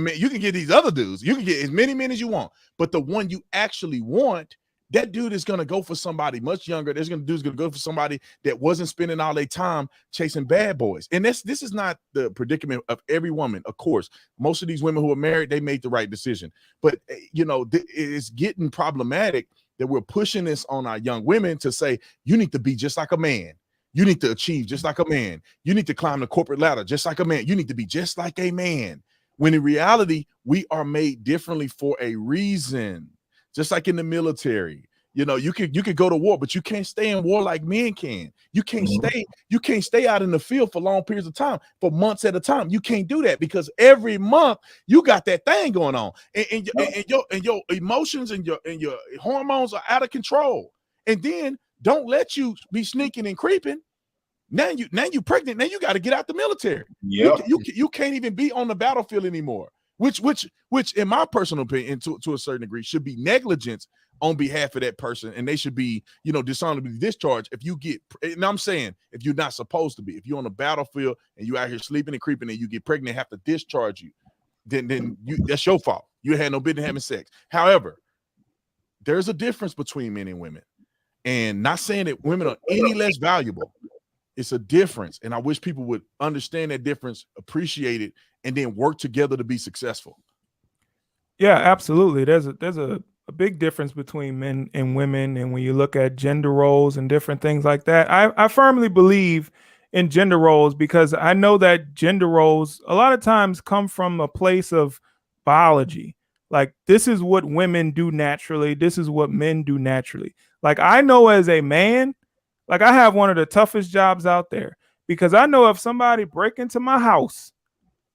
these other dudes. You can get as many men as you want, but the one you actually want, that dude is going to go for somebody much younger. Dude's going to go for somebody that wasn't spending all their time chasing bad boys. And this is not the predicament of every woman. Of course, most of these women who are married, they made the right decision. But, it's getting problematic that we're pushing this on our young women to say, you need to be just like a man. You need to achieve just like a man. You need to climb the corporate ladder just like a man. You need to be just like a man. When in reality, we are made differently for a reason. Just like in the military, you could go to war, but you can't stay in war like men can. You can't stay out in the field for long periods of time, for months at a time. You can't do that because every month you got that thing going on, and your emotions and your hormones are out of control. And then don't let you be sneaking and creeping. Now you pregnant. Now you got to get out the military. Yeah, you can't even be on the battlefield anymore. Which, in my personal opinion, to a certain degree, should be negligence on behalf of that person, and they should be, dishonorably discharged. If you get, and I'm saying, if you're not supposed to be, if you're on the battlefield and you out here sleeping and creeping, and you get pregnant, and have to discharge you, then that's your fault. You had no business having sex. However, there's a difference between men and women, and not saying that women are any less valuable. It's a difference, and I wish people would understand that difference, appreciate it, and then work together to be successful. Yeah, absolutely. There's a big difference between men and women, and when you look at gender roles and different things like that, I firmly believe in gender roles because I know that gender roles a lot of times come from a place of biology. Like, this is what women do naturally, this is what men do naturally. Like, I know as a man, like, I have one of the toughest jobs out there because I know if somebody break into my house,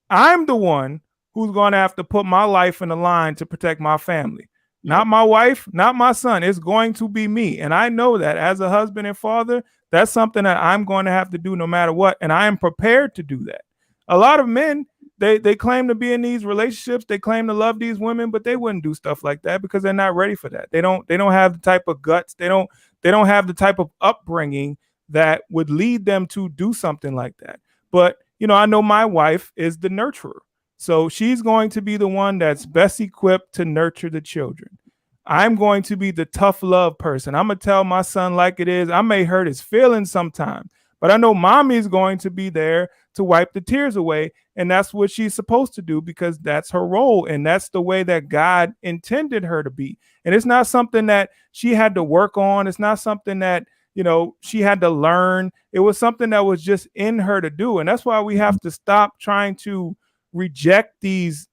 I'm the one who's going to have to put my life in the line to protect my family. Not my wife, not my son. It's going to be me. And I know that as a husband and father, that's something that I'm going to have to do no matter what. And I am prepared to do that. A lot of men, they claim to be in these relationships. They claim to love these women, but they wouldn't do stuff like that because they're not ready for that. They don't have the type of guts. They don't have the type of upbringing that would lead them to do something like that. But, you know, I know my wife is the nurturer. So she's going to be the one that's best equipped to nurture the children. I'm going to be the tough love person. I'm going to tell my son like it is. I may hurt his feelings sometime, but I know mommy's going to be there to wipe the tears away. And that's what she's supposed to do because that's her role. And that's the way that God intended her to be. And it's not something that she had to work on. It's not something that, you know, she had to learn. It was something that was just in her to do. And that's why we have to stop trying to reject these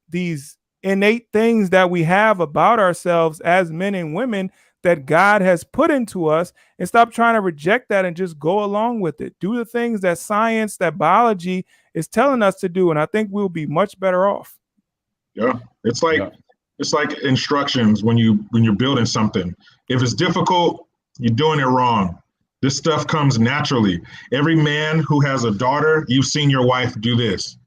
innate things that we have about ourselves as men and women that God has put into us and stop trying to reject that and just go along with it. Do the things that science, that biology is telling us to do. And I think we'll be much better off. Yeah. It's like instructions when you're building something. If it's difficult, you're doing it wrong. This stuff comes naturally. Every man who has a daughter, you've seen your wife do this.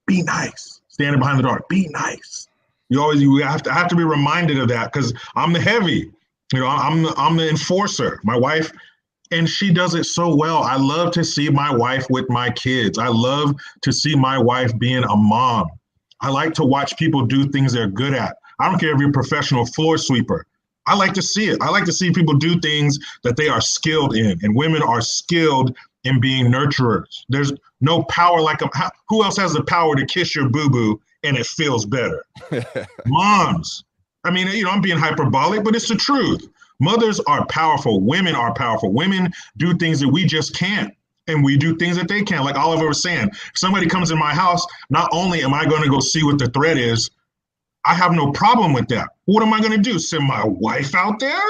Be nice. Standing behind the daughter. Be nice. You have to be reminded of that because I'm the heavy. You know, I'm the enforcer. My wife, and she does it so well. I love to see my wife with my kids. I love to see my wife being a mom. I like to watch people do things they're good at. I don't care if you're a professional floor sweeper. I like to see it. I like to see people do things that they are skilled in, and women are skilled in being nurturers. There's no power like who else has the power to kiss your boo-boo and it feels better? Moms. I mean, you know, I'm being hyperbolic, but it's the truth. Mothers are powerful. Women are powerful. Women do things that we just can't. And we do things that they can't. Like Oliver was saying, if somebody comes in my house, not only am I going to go see what the threat is, I have no problem with that. What am I going to do? Send my wife out there?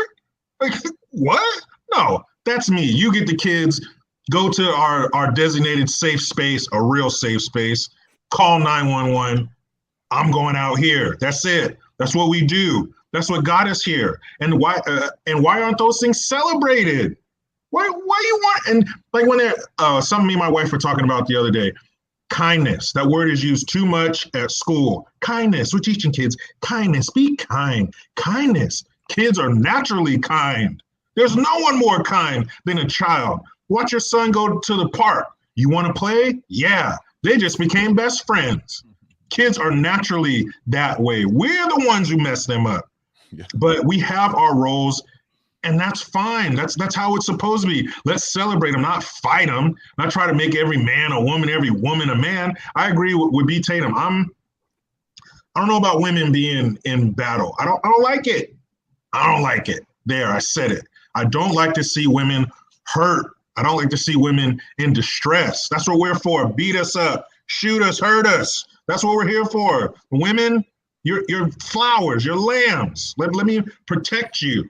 Like, what? No, that's me. You get the kids, go to our designated safe space, a real safe space, call 911. I'm going out here. That's it. That's what we do. That's what got us here. And why aren't those things celebrated? Why you want, and like when something me and my wife were talking about the other day, kindness. That word is used too much at school. Kindness. We're teaching kids kindness. Be kind. Kindness. Kids are naturally kind. There's no one more kind than a child. Watch your son go to the park. You want to play? Yeah. They just became best friends. Kids are naturally that way. We're the ones who mess them up. Yeah. But we have our roles, and that's fine. That's how it's supposed to be. Let's celebrate them, not fight them, not try to make every man a woman, every woman a man. I agree with B. Tatum. I don't know about women being in battle. I don't like it. I don't like it. There, I said it. I don't like to see women hurt. I don't like to see women in distress. That's what we're for. Beat us up, shoot us, hurt us. That's what we're here for. Women, you're flowers, you're lambs. Let me protect you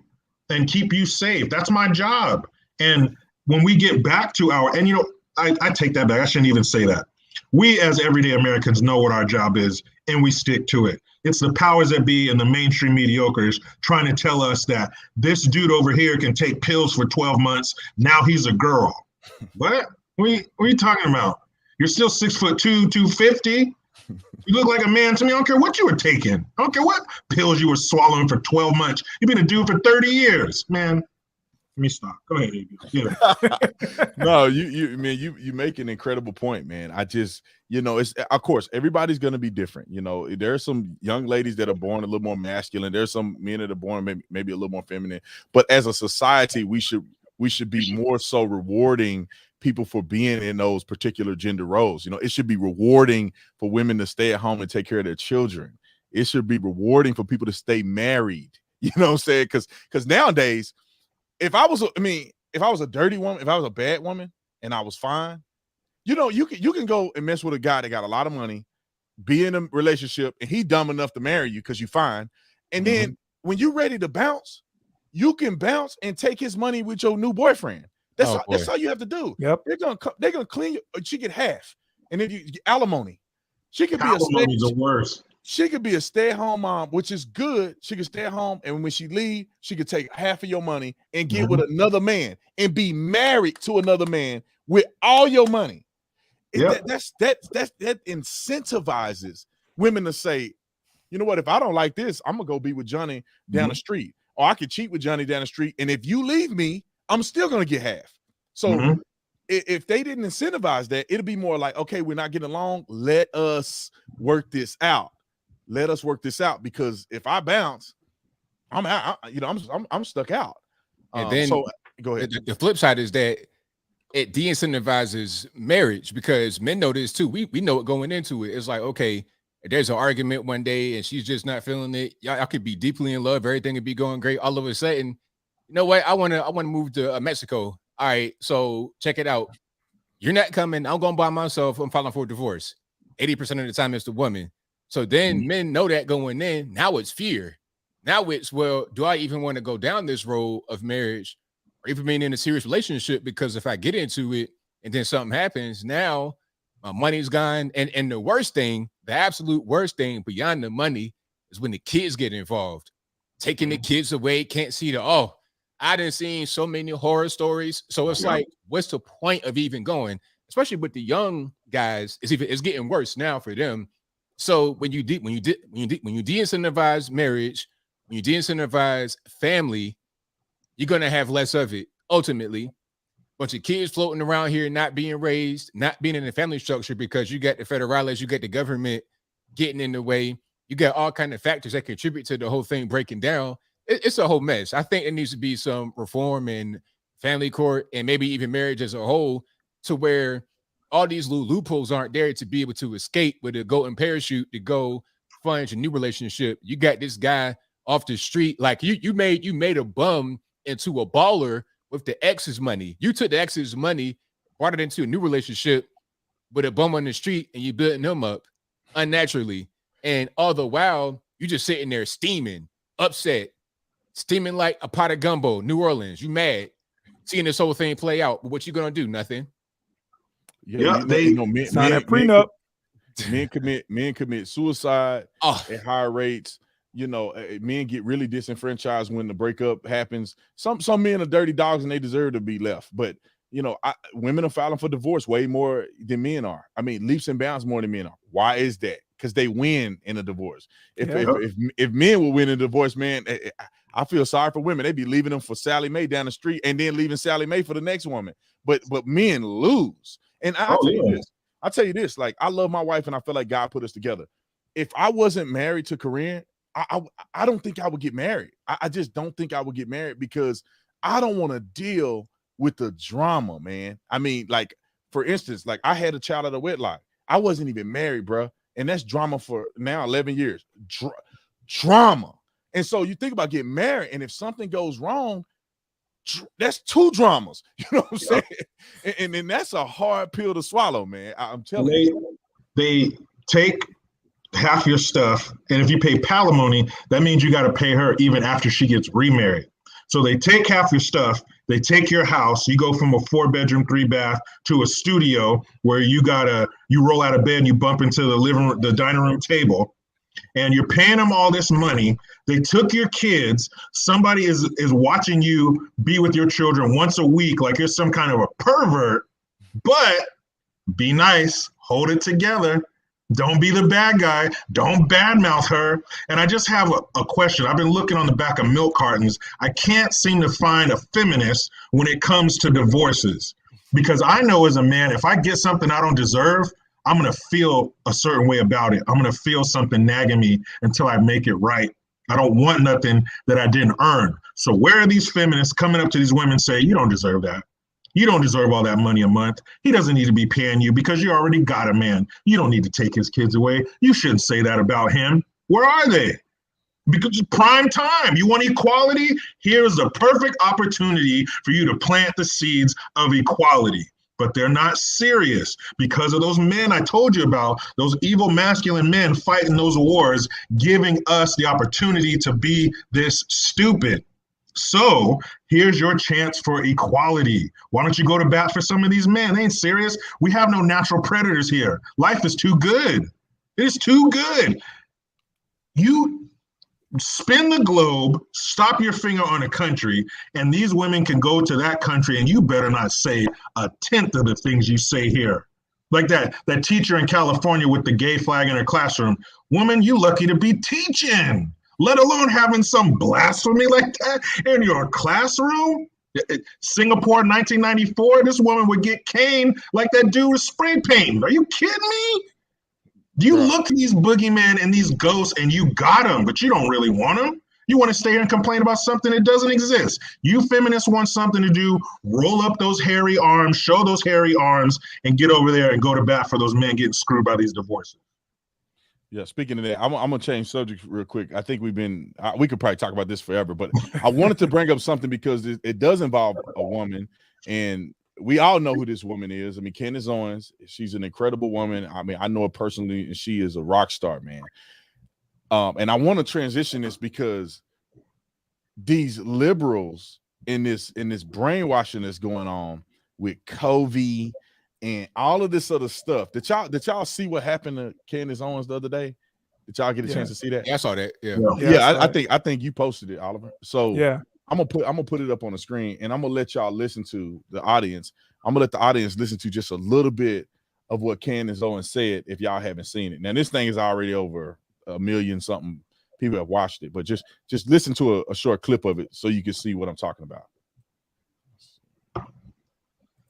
and keep you safe. That's my job. And when we get back to and you know, I take that back. I shouldn't even say that. We as everyday Americans know what our job is, and we stick to it. It's the powers that be and the mainstream mediocres trying to tell us that this dude over here can take pills for 12 months. Now he's a girl. What? What are you talking about? You're still 6'2", 250. You look like a man to me. I don't care what you were taking. I don't care what pills you were swallowing for 12 months. You've been a dude for 30 years, man. Let me stop. Go ahead, AB. Yeah. No, you make an incredible point, man. I just, you know, it's, of course, everybody's going to be different. You know, there are some young ladies that are born a little more masculine. There's some men that are born maybe a little more feminine. But as a society, we should be more so rewarding people for being in those particular gender roles. You know, it should be rewarding for women to stay at home and take care of their children. It should be rewarding for people to stay married. You know what I'm saying? Because nowadays, if I was a dirty woman, if I was a bad woman and I was fine, you know, you can go and mess with a guy that got a lot of money, be in a relationship, and he dumb enough to marry you because you fine. And then when you're ready to bounce, you can bounce and take his money with your new boyfriend. That's all you have to do. Yep. They're gonna clean you. She get half, and then you alimony. She could Alimony's the worst. She could be a stay-at-home mom, which is good. She could stay at home, and when she leave, she could take half of your money and get with another man and be married to another man with all your money. Yep. That incentivizes women to say, you know what? If I don't like this, I'm gonna go be with Johnny down the street, or I could cheat with Johnny down the street. And if you leave me, I'm still gonna get half. So if they didn't incentivize that, it'd be more like, okay, we're not getting along. Let us work this out. Let us work this out, because if I bounce, I'm out. I'm stuck out. And then so go ahead. The flip side is that it de-incentivizes marriage, because men know this too. We know it going into it. It's like, okay, if there's an argument one day and she's just not feeling it, y'all could be deeply in love, everything could be going great. All of a sudden, you know what? I want to move to Mexico. All right, so check it out. You're not coming. I'm going by myself. I'm filing for a divorce. 80% of the time, it's the woman. So then men know that going in. Now it's fear. Now it's, well, do I even want to go down this road of marriage or even being in a serious relationship? Because if I get into it and then something happens, now my money's gone. And the worst thing, the absolute worst thing beyond the money, is when the kids get involved. Taking the kids away, can't see I done seen so many horror stories. So it's like, what's the point of even going? Especially with the young guys, it's getting worse now for them. So when you de-incentivize marriage, when you de-incentivize family, you're gonna have less of it. Ultimately, bunch of kids floating around here, not being raised, not being in the family structure, because you got the federales, you got the government getting in the way. You got all kind of factors that contribute to the whole thing breaking down. It's a whole mess. I think it needs to be some reform in family court and maybe even marriage as a whole, to where all these little loopholes aren't there to be able to escape with a golden parachute to go find your new relationship. You got this guy off the street, like you made a bum into a baller with the ex's money. You took the ex's money, brought it into a new relationship with a bum on the street, and you building him up unnaturally. And all the while, you just sitting there steaming, upset, steaming like a pot of gumbo, New Orleans. You mad, seeing this whole thing play out. But what you gonna do? Nothing. Men prenup. Men commit suicide at higher rates. You know, men get really disenfranchised when the breakup happens. Some men are dirty dogs and they deserve to be left. But you know, women are filing for divorce way more than men are. I mean, leaps and bounds more than men are. Why is that? Because they win in a divorce. If men will win in a divorce, man, I feel sorry for women. They be leaving them for Sally Mae down the street and then leaving Sally Mae for the next woman. But men lose. And I'll tell you this, like, I love my wife and I feel like God put us together. If I wasn't married to Corinne, I don't think I would get married. I just don't think I would get married, because I don't want to deal with the drama, man. I mean, like, for instance, like, I had a child out of wedlock. I wasn't even married, bro. And that's drama for now 11 years. Drama. And so you think about getting married, and if something goes wrong, that's two dramas. You know what I'm saying? And then that's a hard pill to swallow, man. I'm telling you. They take half your stuff, and if you pay palimony, that means you got to pay her even after she gets remarried. So they take half your stuff, they take your house, you go from a 4-bedroom, 3-bath to a studio where you roll out of bed and you bump into the dining room table, and you're paying them all this money. They took your kids. Somebody is watching you be with your children once a week like you're some kind of a pervert. But be nice, hold it together. Don't be the bad guy. Don't badmouth her. And I just have a question. I've been looking on the back of milk cartons. I can't seem to find a feminist when it comes to divorces, because I know as a man, if I get something I don't deserve, I'm going to feel a certain way about it. I'm going to feel something nagging me until I make it right. I don't want nothing that I didn't earn. So where are these feminists coming up to these women say, you don't deserve that? You don't deserve all that money a month. He doesn't need to be paying you because you already got a man. You don't need to take his kids away. You shouldn't say that about him. Where are they? Because it's prime time. You want equality? Here's the perfect opportunity for you to plant the seeds of equality. But they're not serious because of those men I told you about, those evil masculine men fighting those wars, giving us the opportunity to be this stupid. So here's your chance for equality. Why don't you go to bat for some of these men? They ain't serious. We have no natural predators here. Life is too good. It is too good. You spin the globe, stop your finger on a country, and these women can go to that country, and you better not say a tenth of the things you say here. Like that teacher in California with the gay flag in her classroom. Woman, you lucky to be teaching, let alone having some blasphemy like that in your classroom. Singapore, 1994, this woman would get caned like that dude was spray painting. Are you kidding me? You look at these boogeymen and these ghosts and you got them, but you don't really want them. You want to stay here and complain about something that doesn't exist. You feminists want something to do, roll up those hairy arms, show those hairy arms, and get over there and go to bat for those men getting screwed by these divorces. Yeah, speaking of that, I'm going to change subject real quick. I think we could probably talk about this forever, but I wanted to bring up something because it does involve a woman, and we all know who this woman is. I mean, Candance Owens, she's an incredible woman. I mean, I know her personally, and she is a rock star, man. And I want to transition this because these liberals in this brainwashing that's going on with COVID and all of this other stuff. Did y'all see what happened to Candance Owens the other day? Did y'all get a chance to see that? Yeah, I saw that. I think you posted it, Oliver. So yeah. I'm gonna put it up on the screen, and I'm gonna let y'all listen to the audience. I'm gonna let the audience listen to just a little bit of what Candance Owens said if y'all haven't seen it. Now this thing is already over 1 million something people have watched it, but just listen to a short clip of it so you can see what I'm talking about.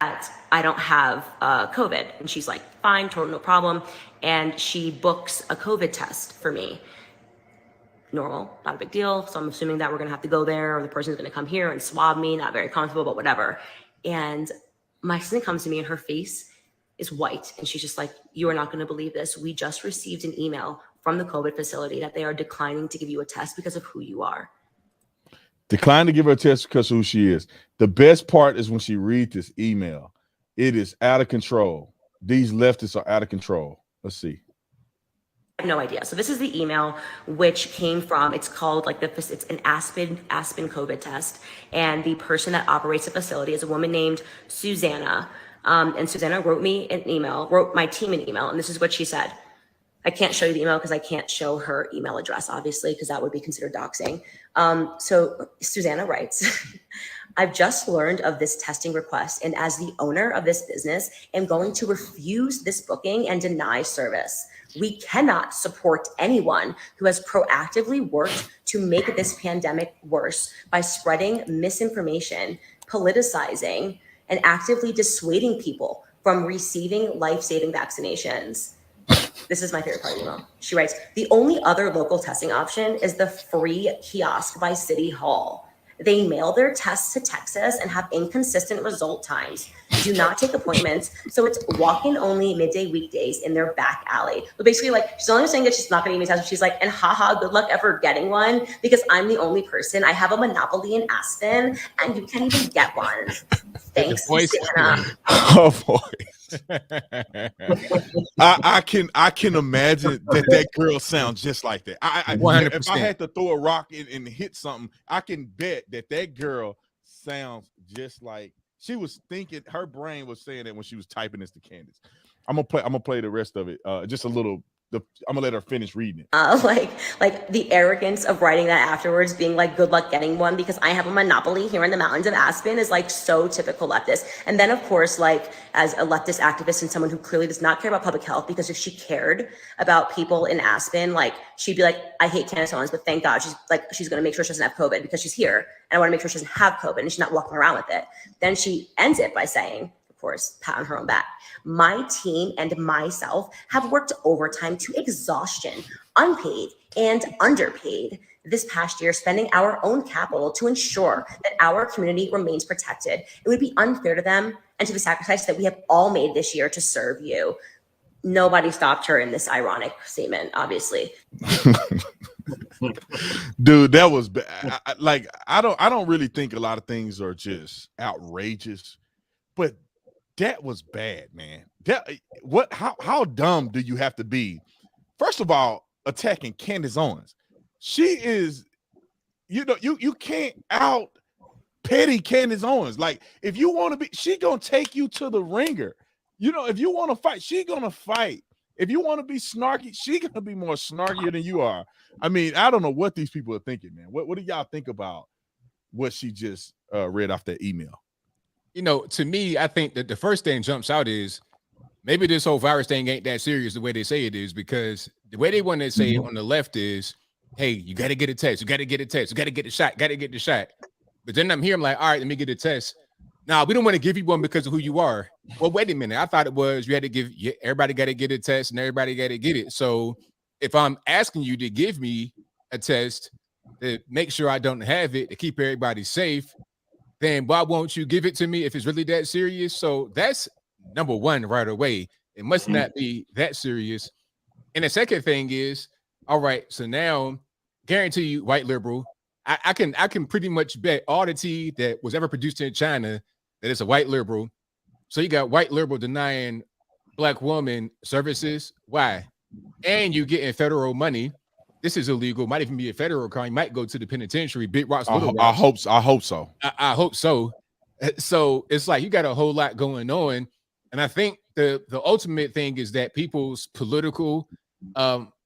I don't have COVID, and she's like, fine, total no problem, and she books a COVID test for me. Normal, not a big deal. So I'm assuming that we're gonna have to go there, or the person's gonna come here and swab me. Not very comfortable, but whatever. And my assistant comes to me, and her face is white, and she's just like, "You are not gonna believe this. We just received an email from the COVID facility that they are declining to give you a test because of who you are." Decline to give her a test because of who she is. The best part is when she reads this email. It is out of control. These leftists are out of control. Let's see. I have no idea. So this is the email which came from, it's called like it's an Aspen COVID test. And the person that operates the facility is a woman named Susanna. And Susanna wrote my team an email. And this is what she said. I can't show you the email because I can't show her email address, obviously, because that would be considered doxing. So Susanna writes, I've just learned of this testing request, and as the owner of this business, am going to refuse this booking and deny service. We cannot support anyone who has proactively worked to make this pandemic worse by spreading misinformation, politicizing, and actively dissuading people from receiving life-saving vaccinations. This is my favorite part of the email. She writes, the only other local testing option is the free kiosk by City Hall. They mail their tests to Texas and have inconsistent result times. Do not take appointments. So it's walk-in only midday weekdays in their back alley. But basically, like, she's only saying that she's not going to give me a test. She's like, and haha, good luck ever getting one because I'm the only person. I have a monopoly in Aspen and you can't even get one. Thanks, Susanna. Oh boy. I can imagine that girl sounds just like that. 100%. If I had to throw a rock and hit something, I can bet that girl sounds just like she was thinking. Her brain was saying that when she was typing this to Candance. I'm gonna play the rest of it. Just a little. I'm gonna let her finish reading it. Like the arrogance of writing that afterwards, being like, good luck getting one because I have a monopoly here in the mountains of Aspen is like so typical leftist. And then of course, like as a leftist activist and someone who clearly does not care about public health, because if she cared about people in Aspen, like she'd be like, I hate Candance Owens, but thank God she's gonna make sure she doesn't have COVID because she's here. And I wanna make sure she doesn't have COVID and she's not walking around with it. Then she ends it by saying, of course, pat on her own back. My team and myself have worked overtime to exhaustion, unpaid and underpaid this past year, spending our own capital to ensure that our community remains protected. It would be unfair to them and to the sacrifice that we have all made this year to serve you. Nobody stopped her in this ironic statement, obviously. Dude, that was I don't really think a lot of things are just outrageous, but that was bad, man. How dumb do you have to be? First of all, attacking Candance Owens. She is, you can't out petty Candance Owens. Like, if you want to be, she gonna take you to the ringer. If you want to fight, she gonna fight. If you want to be snarky, she gonna be more snarkier than you are. I mean, I don't know what these people are thinking, man. What do y'all think about what she just read off that email? To me, I think that the first thing jumps out is maybe this whole virus thing ain't that serious the way they say it is, because the way they want to say it on the left is, hey, you got to get a test. You got to get a test. You got to get the shot. Got to get the shot. But then I'm here, I'm like, all right, let me get a test. Now, we don't want to give you one because of who you are. Well, wait a minute. I thought it was you had to give, everybody got to get a test and everybody got to get it. So if I'm asking you to give me a test to make sure I don't have it, to keep everybody safe, then why won't you give it to me if it's really that serious? So that's number one right away. It must not be that serious. And the second thing is, all right, so now guarantee you, white liberal, I can pretty much bet all the tea that was ever produced in China that it's a white liberal. So you got white liberal denying black woman services. Why? And you getting federal money. This is illegal. Might even be a federal crime. Might go to the penitentiary. Big rocks, little rocks. I hope so. I hope so. So it's like you got a whole lot going on. And I think the ultimate thing is that people's political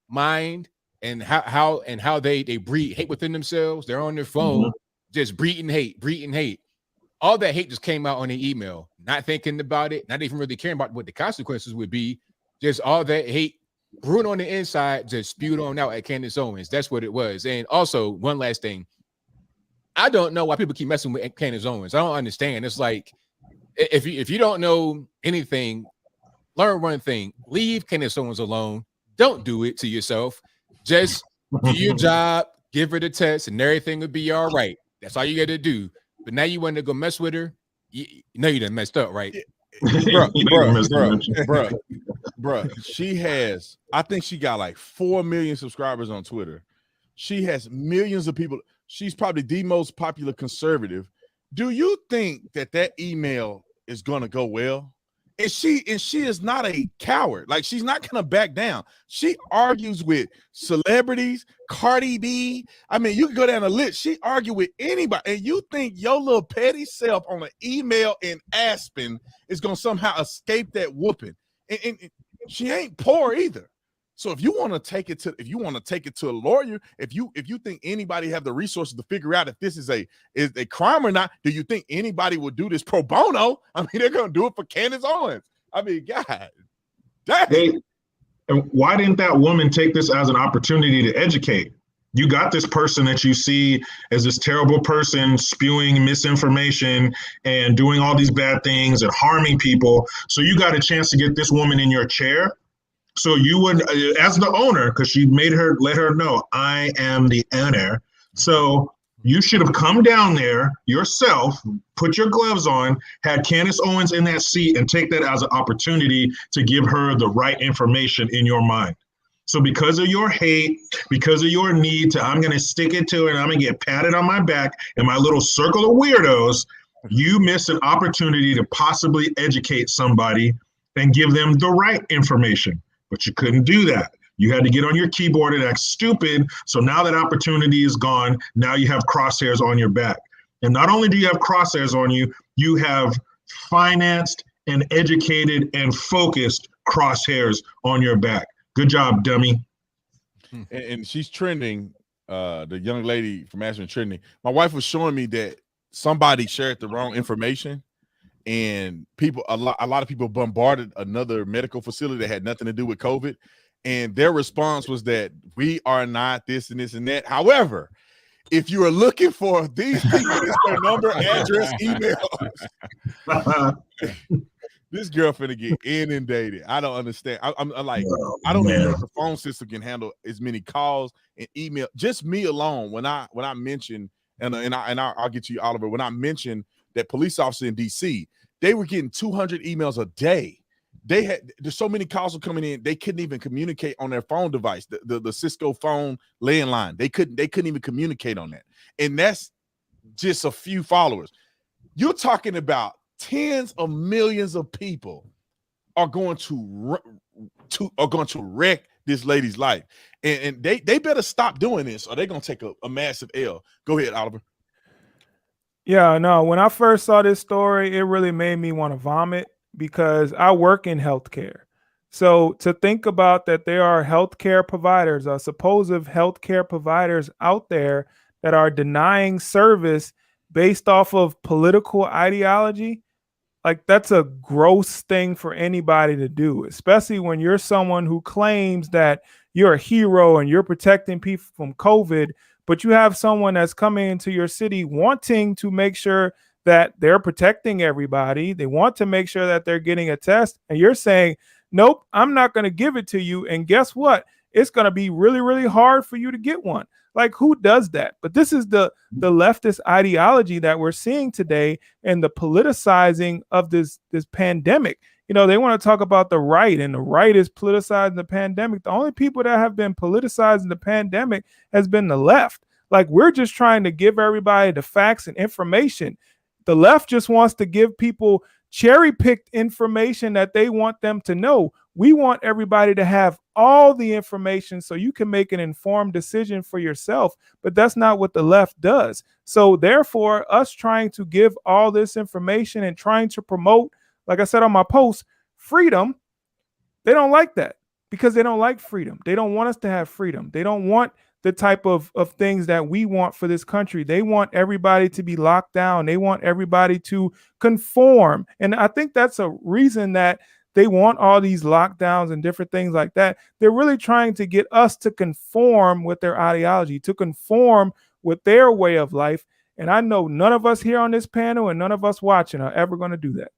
mind and how they breed hate within themselves. They're on their phone, just breeding hate. All that hate just came out on the email, not thinking about it, not even really caring about what the consequences would be. Just all that hate brewing on the inside, just spewed on out at Candance Owens. That's what it was. And also, one last thing. I don't know why people keep messing with Candance Owens. I don't understand. It's like, if you don't know anything, learn one thing. Leave Candance Owens alone. Don't do it to yourself. Just do your job, give her the test, and everything will be all right. That's all you got to do. But now you want to go mess with her? You know you done messed up, right? Bruh, she has, I think she got like 4 million subscribers on Twitter. She has millions of people. She's probably the most popular conservative. Do you think that email is going to go well? And she is not a coward. Like, she's not going to back down. She argues with celebrities, Cardi B. I mean, you can go down the list. She argued with anybody. And you think your little petty self on an email in Aspen is going to somehow escape that whooping? And she ain't poor either. So if you want to take it to a lawyer, if you think anybody have the resources to figure out if this is a crime or not, do you think anybody would do this pro bono? I mean, they're gonna do it for Candance Owens. I mean, God, dang. And why didn't that woman take this as an opportunity to educate? You got this person that you see as this terrible person spewing misinformation and doing all these bad things and harming people. So you got a chance to get this woman in your chair. So you would, as the owner, because she let her know, I am the owner. So you should have come down there yourself, put your gloves on, had Candance Owens in that seat, and take that as an opportunity to give her the right information in your mind. So because of your hate, because of your need to, I'm going to stick it to her and I'm going to get patted on my back in my little circle of weirdos, you missed an opportunity to possibly educate somebody and give them the right information. But you couldn't do that. You had to get on your keyboard and act stupid. So now that opportunity is gone. Now you have crosshairs on your back. And not only do you have crosshairs on you, you have financed and educated and focused crosshairs on your back. Good job, dummy. And she's trending. The young lady from Aspen trending. My wife was showing me that somebody shared the wrong information. And a lot of people bombarded another medical facility that had nothing to do with COVID. And their response was that we are not this and this and that. However, if you are looking for these people, it's their number, address, email. This girl finna get inundated. I don't understand. I'm like, Oh, I don't even know man. if the phone system can handle as many calls and email. Just me alone. When I mentioned, I'll get you, Oliver. When I mentioned that police officer in DC, they were getting 200 emails a day. There's so many calls were coming in, they couldn't even communicate on their phone device, the Cisco phone landline. They couldn't even communicate on that. And that's just a few followers. You're talking about tens of millions of people are going to wreck this lady's life, and they better stop doing this, or they're gonna take a massive L. Go ahead, Oliver. Yeah, no, when I first saw this story, it really made me want to vomit because I work in healthcare. So to think about that there are healthcare providers, supposed healthcare providers out there that are denying service based off of political ideology, like that's a gross thing for anybody to do, especially when you're someone who claims that you're a hero and you're protecting people from COVID, but you have someone that's coming into your city wanting to make sure that they're protecting everybody. They want to make sure that they're getting a test. And you're saying, nope, I'm not going to give it to you. And guess what? It's going to be really, really hard for you to get one. Like, who does that? But this is the leftist ideology that we're seeing today, and the politicizing of this pandemic. You know, they want to talk about the right, and the right is politicizing the pandemic. The only people that have been politicizing the pandemic has been the left. Like, we're just trying to give everybody the facts and information. The left just wants to give people cherry-picked information that they want them to know. We want everybody to have all the information so you can make an informed decision for yourself, but that's not what the left does. So therefore, us trying to give all this information and trying to promote, like I said on my post, freedom, they don't like that because they don't like freedom. They don't want us to have freedom. They don't want the type of things that we want for this country. They want everybody to be locked down. They want everybody to conform. And I think that's a reason that they want all these lockdowns and different things like that. They're really trying to get us to conform with their ideology, to conform with their way of life. And I know none of us here on this panel and none of us watching are ever going to do that.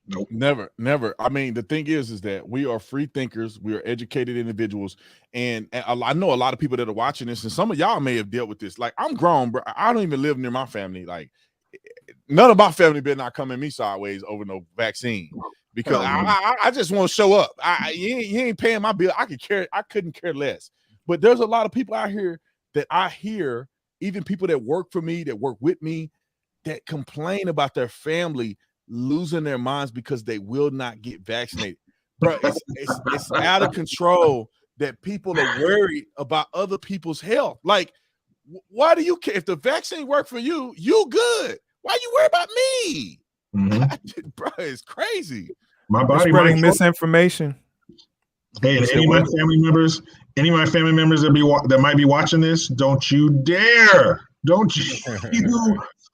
Nope. Never. I mean, the thing is that we are free thinkers. We are educated individuals. And I know a lot of people that are watching this, and some of y'all may have dealt with this. Like, I'm grown, bro. I don't even live near my family. Like, none of my family better not come at me sideways over no vaccine, because I just want to show up. You ain't paying my bill. I couldn't care less. But there's a lot of people out here that I hear, even people that work for me, that work with me, that complain about their family losing their minds because they will not get vaccinated. Bro, it's out of control that people are worried about other people's health. Like, why do you care? If the vaccine worked for you, you good. Why you worry about me? Mm-hmm. Bro, it's crazy. My body spreading misinformation. Hey, and any of my family members that might be watching this, don't you dare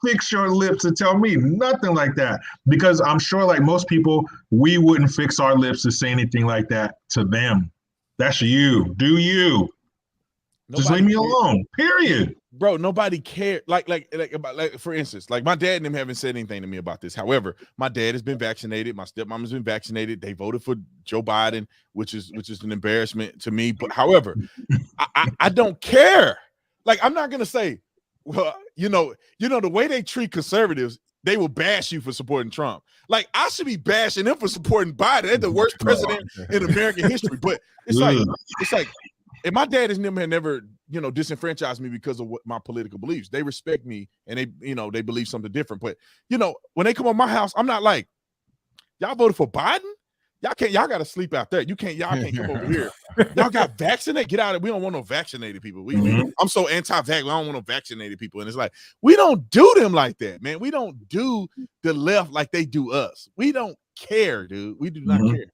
fix your lips to tell me nothing like that, because I'm sure, like most people, we wouldn't fix our lips to say anything like that to them. That's you. Do you? Just leave me alone. Period. Bro, nobody cared. Like for instance, like my dad and them haven't said anything to me about this. However, my dad has been vaccinated. My stepmom has been vaccinated. They voted for Joe Biden, which is an embarrassment to me. But however, I don't care. Like, I'm not gonna say, well, you know, the way they treat conservatives, they will bash you for supporting Trump. Like, I should be bashing them for supporting Biden. They're the worst president in American history. But it's like, and my dad has never, disenfranchised me because of what my political beliefs. They respect me, and they believe something different. But when they come on my house, I'm not like, y'all voted for Biden? Y'all got to sleep out there. Y'all can't come over here. Y'all got vaccinated. Get out of it. We don't want no vaccinated people. I'm so anti-vax. I don't want no vaccinated people. And it's like, we don't do them like that, man. We don't do the left like they do us. We don't care, dude. We do not care.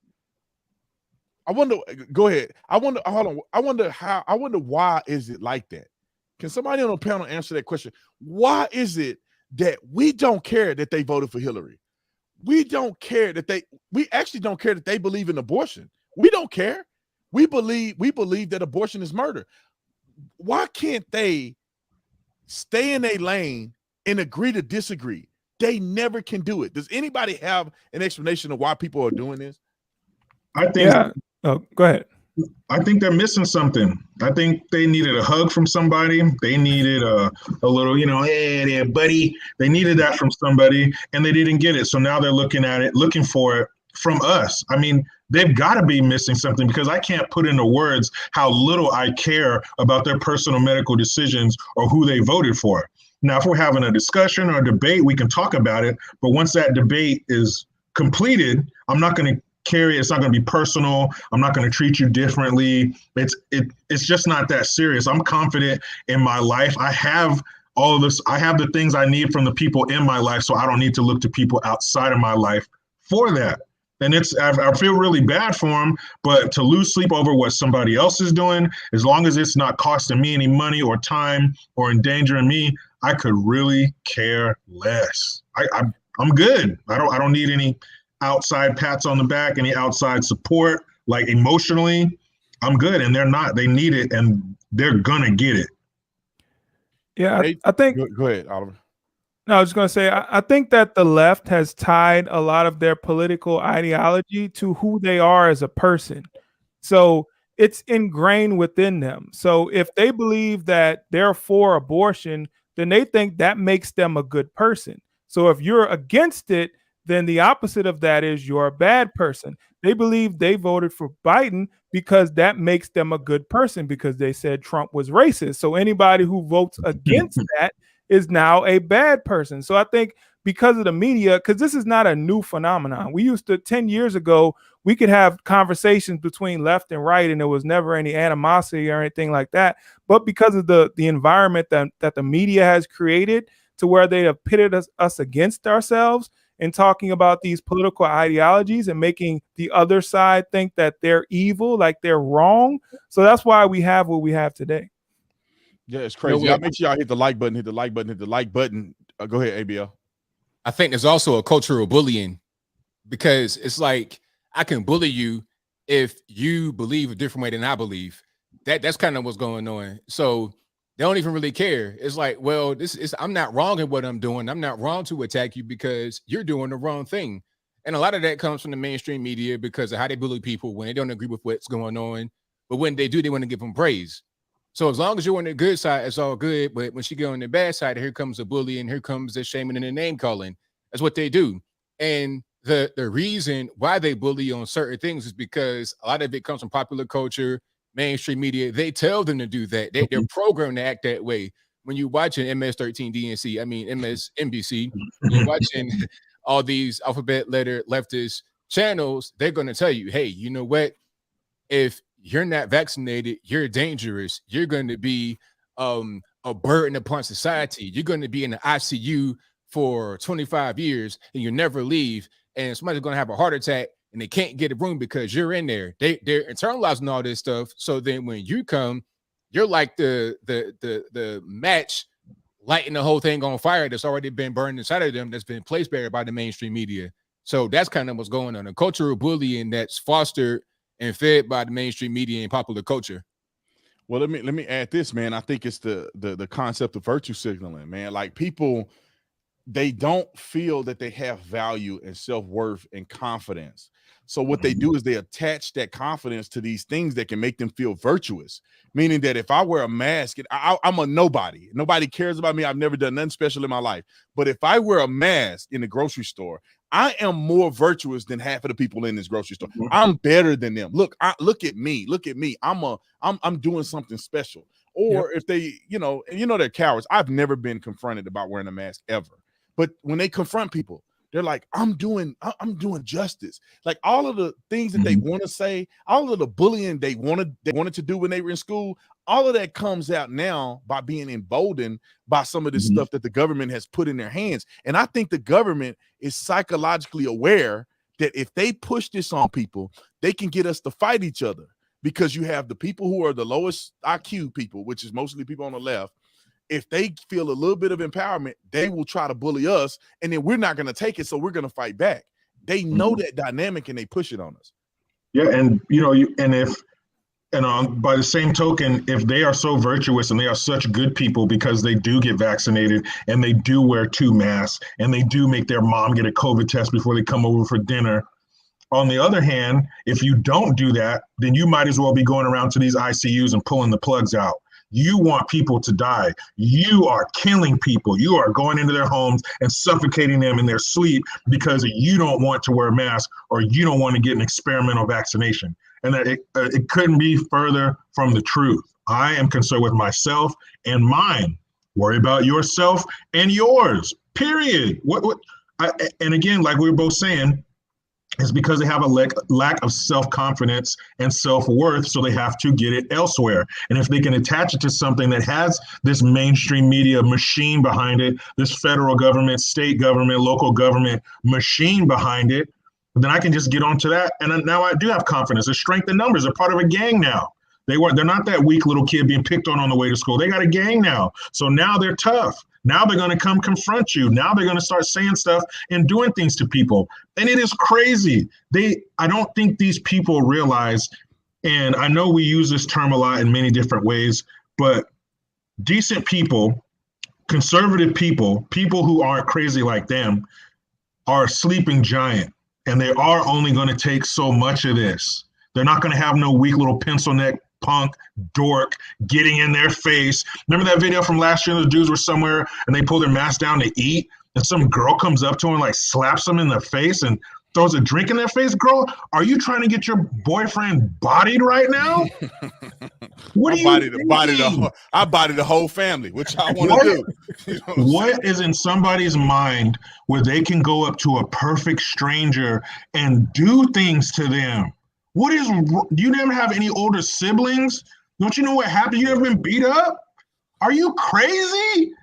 I wonder, go ahead. Hold on. I wonder why is it like that? Can somebody on the panel answer that question? Why is it that we don't care that they voted for Hillary? We actually don't care that they believe in abortion. We don't care. We believe that abortion is murder. Why can't they stay in their lane and agree to disagree? They never can do it. Does anybody have an explanation of why people are doing this? I think Yeah. Oh, go ahead. I think they're missing something. I think they needed a hug from somebody. They needed a little, hey there, buddy. They needed that from somebody, and they didn't get it. So now they're looking for it from us. I mean, they've got to be missing something, because I can't put into words how little I care about their personal medical decisions or who they voted for. Now, if we're having a discussion or a debate, we can talk about it. But once that debate is completed, I'm not going to carry. It's not going to be personal. I'm not going to treat you differently. It's just not that serious. I'm confident in my life. I have all of this. I have the things I need from the people in my life, so I don't need to look to people outside of my life for that. And I feel really bad for them, but to lose sleep over what somebody else is doing, as long as it's not costing me any money or time or endangering me, I could really care less. I'm good. I don't need any outside pats on the back, any outside support, like emotionally. I'm good. And they're not. They need it, and they're gonna get it. Yeah, I think. Go ahead, Oliver. No, I was just going to say, I think that the left has tied a lot of their political ideology to who they are as a person. So it's ingrained within them. So if they believe that they're for abortion, then they think that makes them a good person. So if you're against it, then the opposite of that is you're a bad person. They believe they voted for Biden because that makes them a good person, because they said Trump was racist. So anybody who votes against that is now a bad person. So I think because of the media, because this is not a new phenomenon. We used to, 10 years ago, we could have conversations between left and right, and there was never any animosity or anything like that. But because of the environment that the media has created, to where they have pitted us against ourselves and talking about these political ideologies and making the other side think that they're evil, like they're wrong. So that's why we have what we have today. Yeah, it's crazy. Y'all make sure y'all hit the like button, hit the like button, hit the like button. Go ahead, ABL. I think there's also a cultural bullying, because it's like, I can bully you if you believe a different way than I believe. That's kind of what's going on. So they don't even really care. It's like, well, I'm not wrong in what I'm doing. I'm not wrong to attack you because you're doing the wrong thing. And a lot of that comes from the mainstream media because of how they bully people when they don't agree with what's going on. But when they do, they want to give them praise. So as long as you're on the good side, it's all good. But when she get on the bad side, here comes the bullying, here comes the shaming and the name calling. That's what they do. And the reason why they bully on certain things is because a lot of it comes from popular culture, mainstream media. They tell them to do that. They're programmed to act that way. When you're watching MS-13 DNC, MSNBC, you're watching all these alphabet letter leftist channels, they're going to tell you, hey, you know what? If you're not vaccinated, you're dangerous. You're going to be a burden upon society. You're going to be in the ICU for 25 years and you never leave. And somebody's going to have a heart attack and they can't get a room because you're in there. They're internalizing all this stuff. So then when you come, you're like the match lighting the whole thing on fire that's already been burned inside of them, that's been placed there by the mainstream media. So that's kind of what's going on. A cultural bullying that's fostered and fed by the mainstream media and popular culture. Well, let me add this, man. I think it's the concept of virtue signaling, man. Like, people, they don't feel that they have value and self-worth and confidence. So what they do is they attach that confidence to these things that can make them feel virtuous. Meaning that if I wear a mask, I'm a nobody. Nobody cares about me. I've never done nothing special in my life. But if I wear a mask in the grocery store, I am more virtuous than half of the people in this grocery store. I'm better than them. Look at me. Look at me. I'm doing something special. Or if they, they're cowards. I've never been confronted about wearing a mask ever. But when they confront people, they're like, I'm doing justice. Like, all of the things that they want to say, all of the bullying they wanted to do when they were in school, all of that comes out now by being emboldened by some of this stuff that the government has put in their hands. And I think the government is psychologically aware that if they push this on people, they can get us to fight each other, because you have the people who are the lowest IQ people, which is mostly people on the left. If they feel a little bit of empowerment, they will try to bully us, and then we're not going to take it, so we're going to fight back. They know that dynamic, and they push it on us. Yeah, and And by the same token, if they are so virtuous and they are such good people because they do get vaccinated and they do wear 2 masks and they do make their mom get a COVID test before they come over for dinner. On the other hand, if you don't do that, then you might as well be going around to these ICUs and pulling the plugs out. You want people to die. You are killing people. You are going into their homes and suffocating them in their sleep because you don't want to wear a mask or you don't want to get an experimental vaccination. And that it couldn't be further from the truth. I am concerned with myself and mine. Worry about yourself and yours, period. And again, like we were both saying, it's because they have a lack of self-confidence and self-worth, so they have to get it elsewhere. And if they can attach it to something that has this mainstream media machine behind it, this federal government, state government, local government machine behind it, then I can just get onto that. And now I do have confidence. There's strength in numbers. They're part of a gang now. They're not that weak little kid being picked on the way to school. They got a gang now. So now they're tough. Now they're going to come confront you. Now they're going to start saying stuff and doing things to people. And it is crazy. I don't think these people realize, and I know we use this term a lot in many different ways, but decent people, conservative people, people who aren't crazy like them, are a sleeping giant. And they are only going to take so much of this. They're not going to have no weak little pencil neck punk dork getting in their face. Remember that video from last year? The dudes were somewhere and they pull their mask down to eat, and some girl comes up to them and like slaps them in the face and throws a drink in their face. Girl, are you trying to get your boyfriend bodied right now? What are you thinking? I bodied the whole family, which I want to do. You know what is in somebody's mind where they can go up to a perfect stranger and do things to them? Do you never have any older siblings? Don't you know what happened? You ever been beat up? Are you crazy?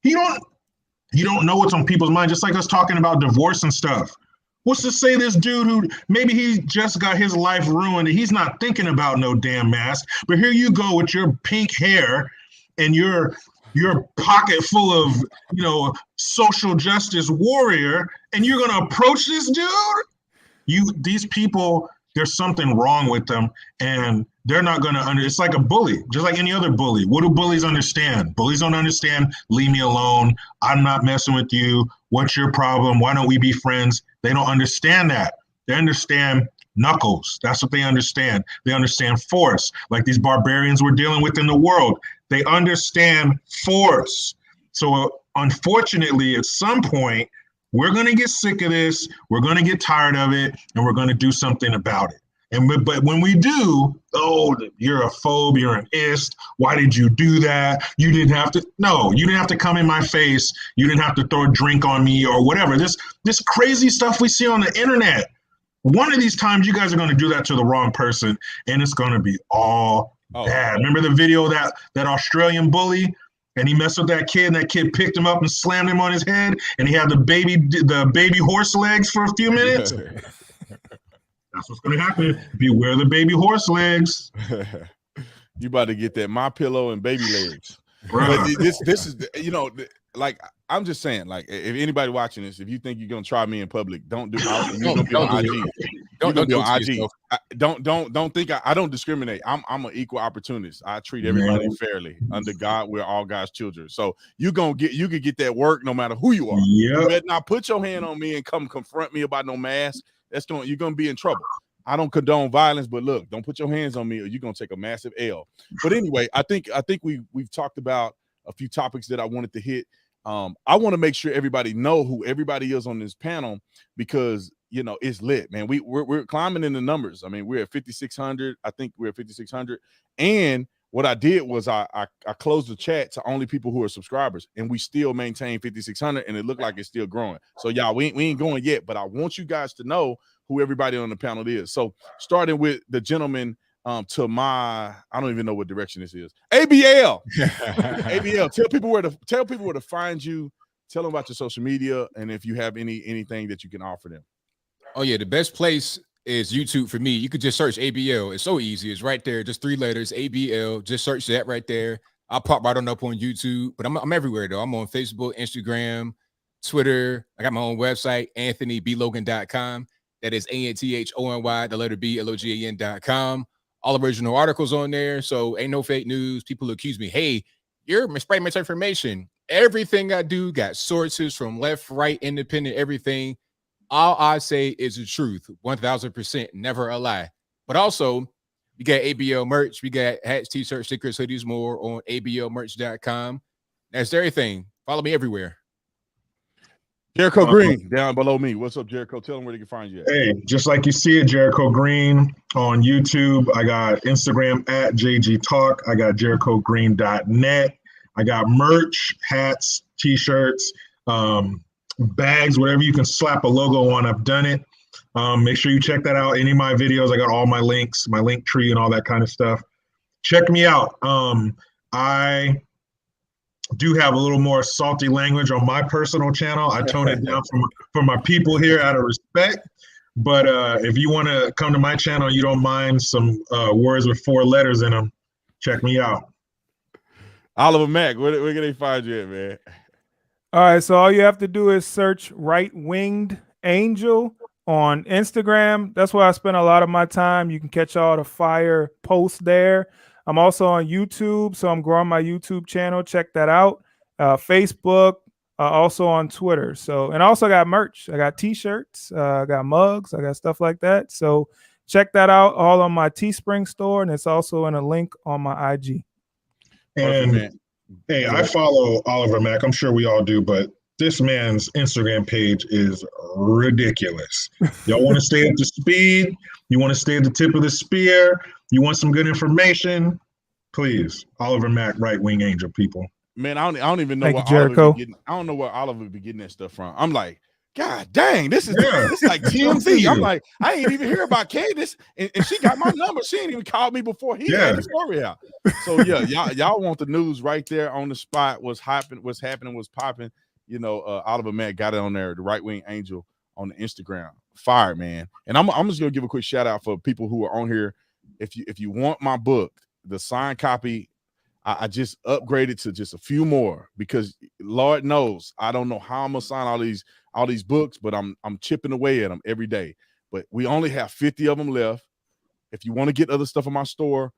You don't know what's on people's mind, just like us talking about divorce and stuff. What's to say this dude who maybe he just got his life ruined and he's not thinking about no damn mask, but here you go with your pink hair and your pocket full of, social justice warrior, and you're going to approach this dude? These people, there's something wrong with them, and they're not going to it's like a bully, just like any other bully. What do bullies understand? Bullies don't understand, leave me alone. I'm not messing with you. What's your problem? Why don't we be friends? They don't understand that. They understand knuckles. That's what they understand. They understand force, like these barbarians we're dealing with in the world. They understand force. So unfortunately, at some point, we're going to get sick of this. We're going to get tired of it, and we're going to do something about it. But when we do, you're a phobe, you're an ist. Why did you do that? You didn't have to. No, you didn't have to come in my face. You didn't have to throw a drink on me or whatever. This crazy stuff we see on the internet. One of these times, you guys are going to do that to the wrong person, and it's going to be all bad. Remember the video of that Australian bully? And he messed with that kid, and that kid picked him up and slammed him on his head, and he had the baby horse legs for a few minutes. That's what's going to happen. Beware the baby horse legs. You about to get that my pillow and baby legs. Bruh. But this is, like, I'm just saying, like, if anybody watching this, if you think you're gonna try me in public, don't do it. You're gonna be on IG. Don't think I don't discriminate. I'm an equal opportunist. I treat everybody fairly. Under God, we're all God's children. So you could get that work no matter who you are. Yep. You better not put your hand on me and come confront me about no mask. You're gonna be in trouble. I don't condone violence, but look, don't put your hands on me or you're gonna take a massive L. But anyway, I think we've talked about a few topics that I wanted to hit. I want to make sure everybody know who everybody is on this panel, because it's lit, man. We're climbing in the numbers. I mean, we're at 5,600. I think we're at 5,600. And what I did was I closed the chat to only people who are subscribers, and we still maintain 5,600, and it looked like it's still growing. So y'all, we ain't going yet, but I want you guys to know who everybody on the panel is. So starting with the gentleman to my, I don't even know what direction this is. ABL. ABL, tell people where to find you. Tell them about your social media, and if you have anything that you can offer them. Oh yeah, the best place is YouTube for me. You could just search ABL. It's so easy. It's right there, just 3 letters, ABL. Just search that right there. I'll pop right on up on YouTube, but I'm everywhere though. I'm on Facebook, Instagram, Twitter. I got my own website, AnthonyBLogan.com. That is ANTHONY, the letter B, LOGAN.com. all original articles on there. So ain't no fake news. People accuse me, hey, you're spreading misinformation. Everything I do got sources from left, right, independent, everything. All I say is the truth, 1000%, never a lie. But also, we got ABL merch. We got hats, t-shirts, stickers, hoodies, more on ablmerch.com. That's everything. Follow me everywhere. Jericho Green down below me. What's up, Jericho? Tell them where they can find you at. Hey, just like you see it, Jericho Green on YouTube. I got Instagram at JG Talk. I got JerichoGreen.net. I got merch, hats, t-shirts, bags, whatever you can slap a logo on. I've done it. Make sure you check that out. Any of my videos, I got all my links, my link tree and all that kind of stuff. Check me out. I do have a little more salty language on my personal channel. I tone it down for my people here out of respect. But if you want to come to my channel, you don't mind some words with 4 letters in them, check me out. Oliver Mack, where can they find you at, man? All right, so all you have to do is search Right Winged Angel on Instagram. That's where I spend a lot of my time. You can catch all the fire posts there. I'm also on YouTube, so I'm growing my YouTube channel. Check that out. Facebook, also on Twitter. So, and I also got merch. I got t-shirts, I got mugs, I got stuff like that. So check that out all on my Teespring store, and it's also in a link on my IG. And hey, I follow Oliver Mack. I'm sure we all do, but this man's Instagram page is ridiculous. Y'all want to stay up to speed? You want to stay at the tip of the spear? You want some good information? Please, Oliver Mack, Right Wing Angel, people. Man, I don't even know Thank where you, Jericho. Oliver be getting. I don't know where Oliver be getting that stuff from. I'm like, God dang, this is like TMZ. I'm like, I ain't even hear about Candance, and she got my number. She ain't even called me before he had the story out. So yeah, y'all want the news right there on the spot. What's happening, what's popping. You know, Oliver Mack got it on there, the Right Wing Angel on the Instagram. Fire, man. And I'm just gonna give a quick shout out for people who are on here. If you want my book, the signed copy, I just upgraded to just a few more because Lord knows I don't know how I'm gonna sign all these books, but I'm chipping away at them every day. But we only have 50 of them left. If you want to get other stuff in my store,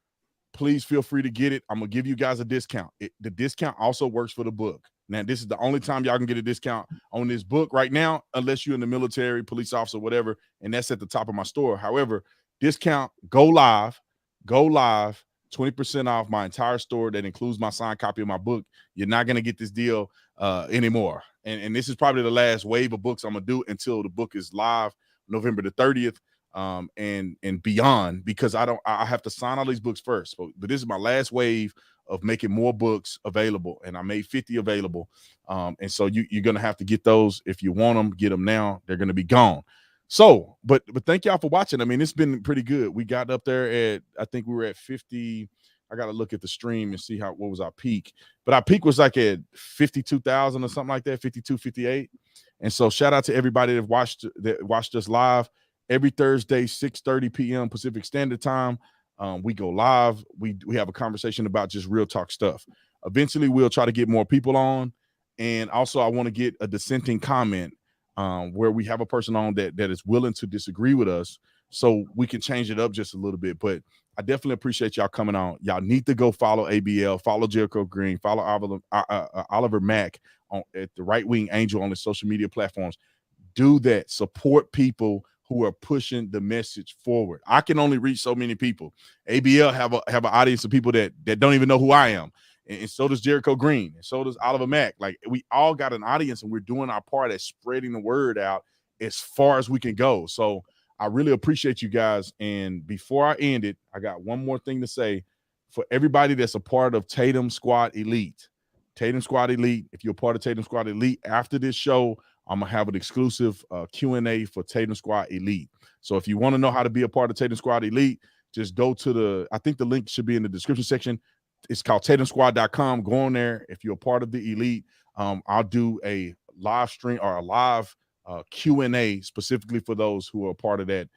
please feel free to get it. I'm gonna give you guys a discount. The discount also works for the book. Now, this is the only time y'all can get a discount on this book right now, unless you're in the military, police officer, whatever, and that's at the top of my store. However, discount, go live, 20% off my entire store. That includes my signed copy of my book. You're not going to get this deal anymore. And this is probably the last wave of books I'm going to do until the book is live November the 30th and beyond, because I have to sign all these books first. But this is my last wave of making more books available, and I made 50 available. And so you're going to have to get those. If you want them, get them now. They're going to be gone. So, but thank y'all for watching. I mean, it's been pretty good. We got up there at, I think we were at 50. I got to look at the stream and see what was our peak. But our peak was like at 52,000 or something like that, 52, 58. And so shout out to everybody that watched us live every Thursday, 6:30 p.m. Pacific Standard Time. We go live. We have a conversation about just real talk stuff. Eventually, we'll try to get more people on. And also, I want to get a dissenting comment where we have a person on that is willing to disagree with us so we can change it up just a little bit. But I definitely appreciate y'all coming on. Y'all need to go follow ABL, follow Jericho Green, follow Oliver Mack at the Right Wing Angel on the social media platforms. Do that. Support people who are pushing the message forward. I can only reach so many people. ABL have an audience of people that don't even know who I am. And so does Jericho Green, and so does Oliver Mack. Like, we all got an audience, and we're doing our part at spreading the word out as far as we can go. So I really appreciate you guys. And before I end it, I got one more thing to say for everybody that's a part of Tatum Squad Elite. Tatum Squad Elite, if you're a part of Tatum Squad Elite, after this show, I'm going to have an exclusive Q&A for Tatum Squad Elite. So if you want to know how to be a part of Tatum Squad Elite, just go to I think the link should be in the description section. It's called TatumSquad.com. Go on there. If you're a part of the Elite, I'll do a live stream or a live Q&A specifically for those who are a part of that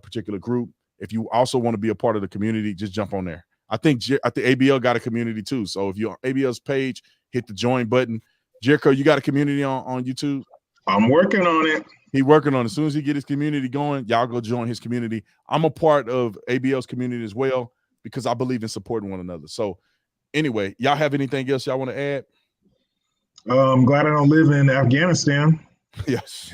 particular group. If you also want to be a part of the community, just jump on there. I think ABL got a community too. So if you're on ABL's page, hit the join button. Jericho, you got a community on YouTube? I'm working on it. He's working on it. As soon as he get his community going, y'all go join his community. I'm a part of ABL's community as well. because I believe in supporting one another. So anyway, y'all have anything else y'all want to add? I'm glad I don't live in Afghanistan. Yes.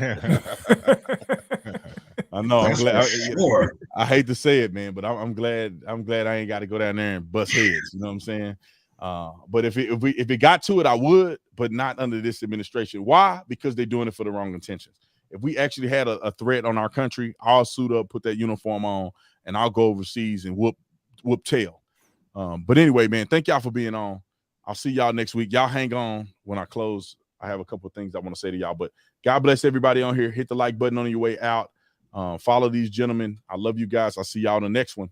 I know. I'm That's glad. for sure. I hate to say it, man, but I'm glad I ain't got to go down there and bust heads. You know what I'm saying? But if it got to it, I would, but not under this administration. Why? Because they're doing it for the wrong intentions. If we actually had a threat on our country, I'll suit up, put that uniform on, and I'll go overseas and whoop tail. But anyway, man, thank y'all for being on. I'll see y'all next week. Y'all hang on when I close. I have a couple of things I want to say to y'all, but God bless everybody on here. Hit the like button on your way out. Follow these gentlemen. I love you guys. I'll see y'all in the next one.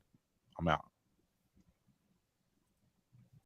I'm out.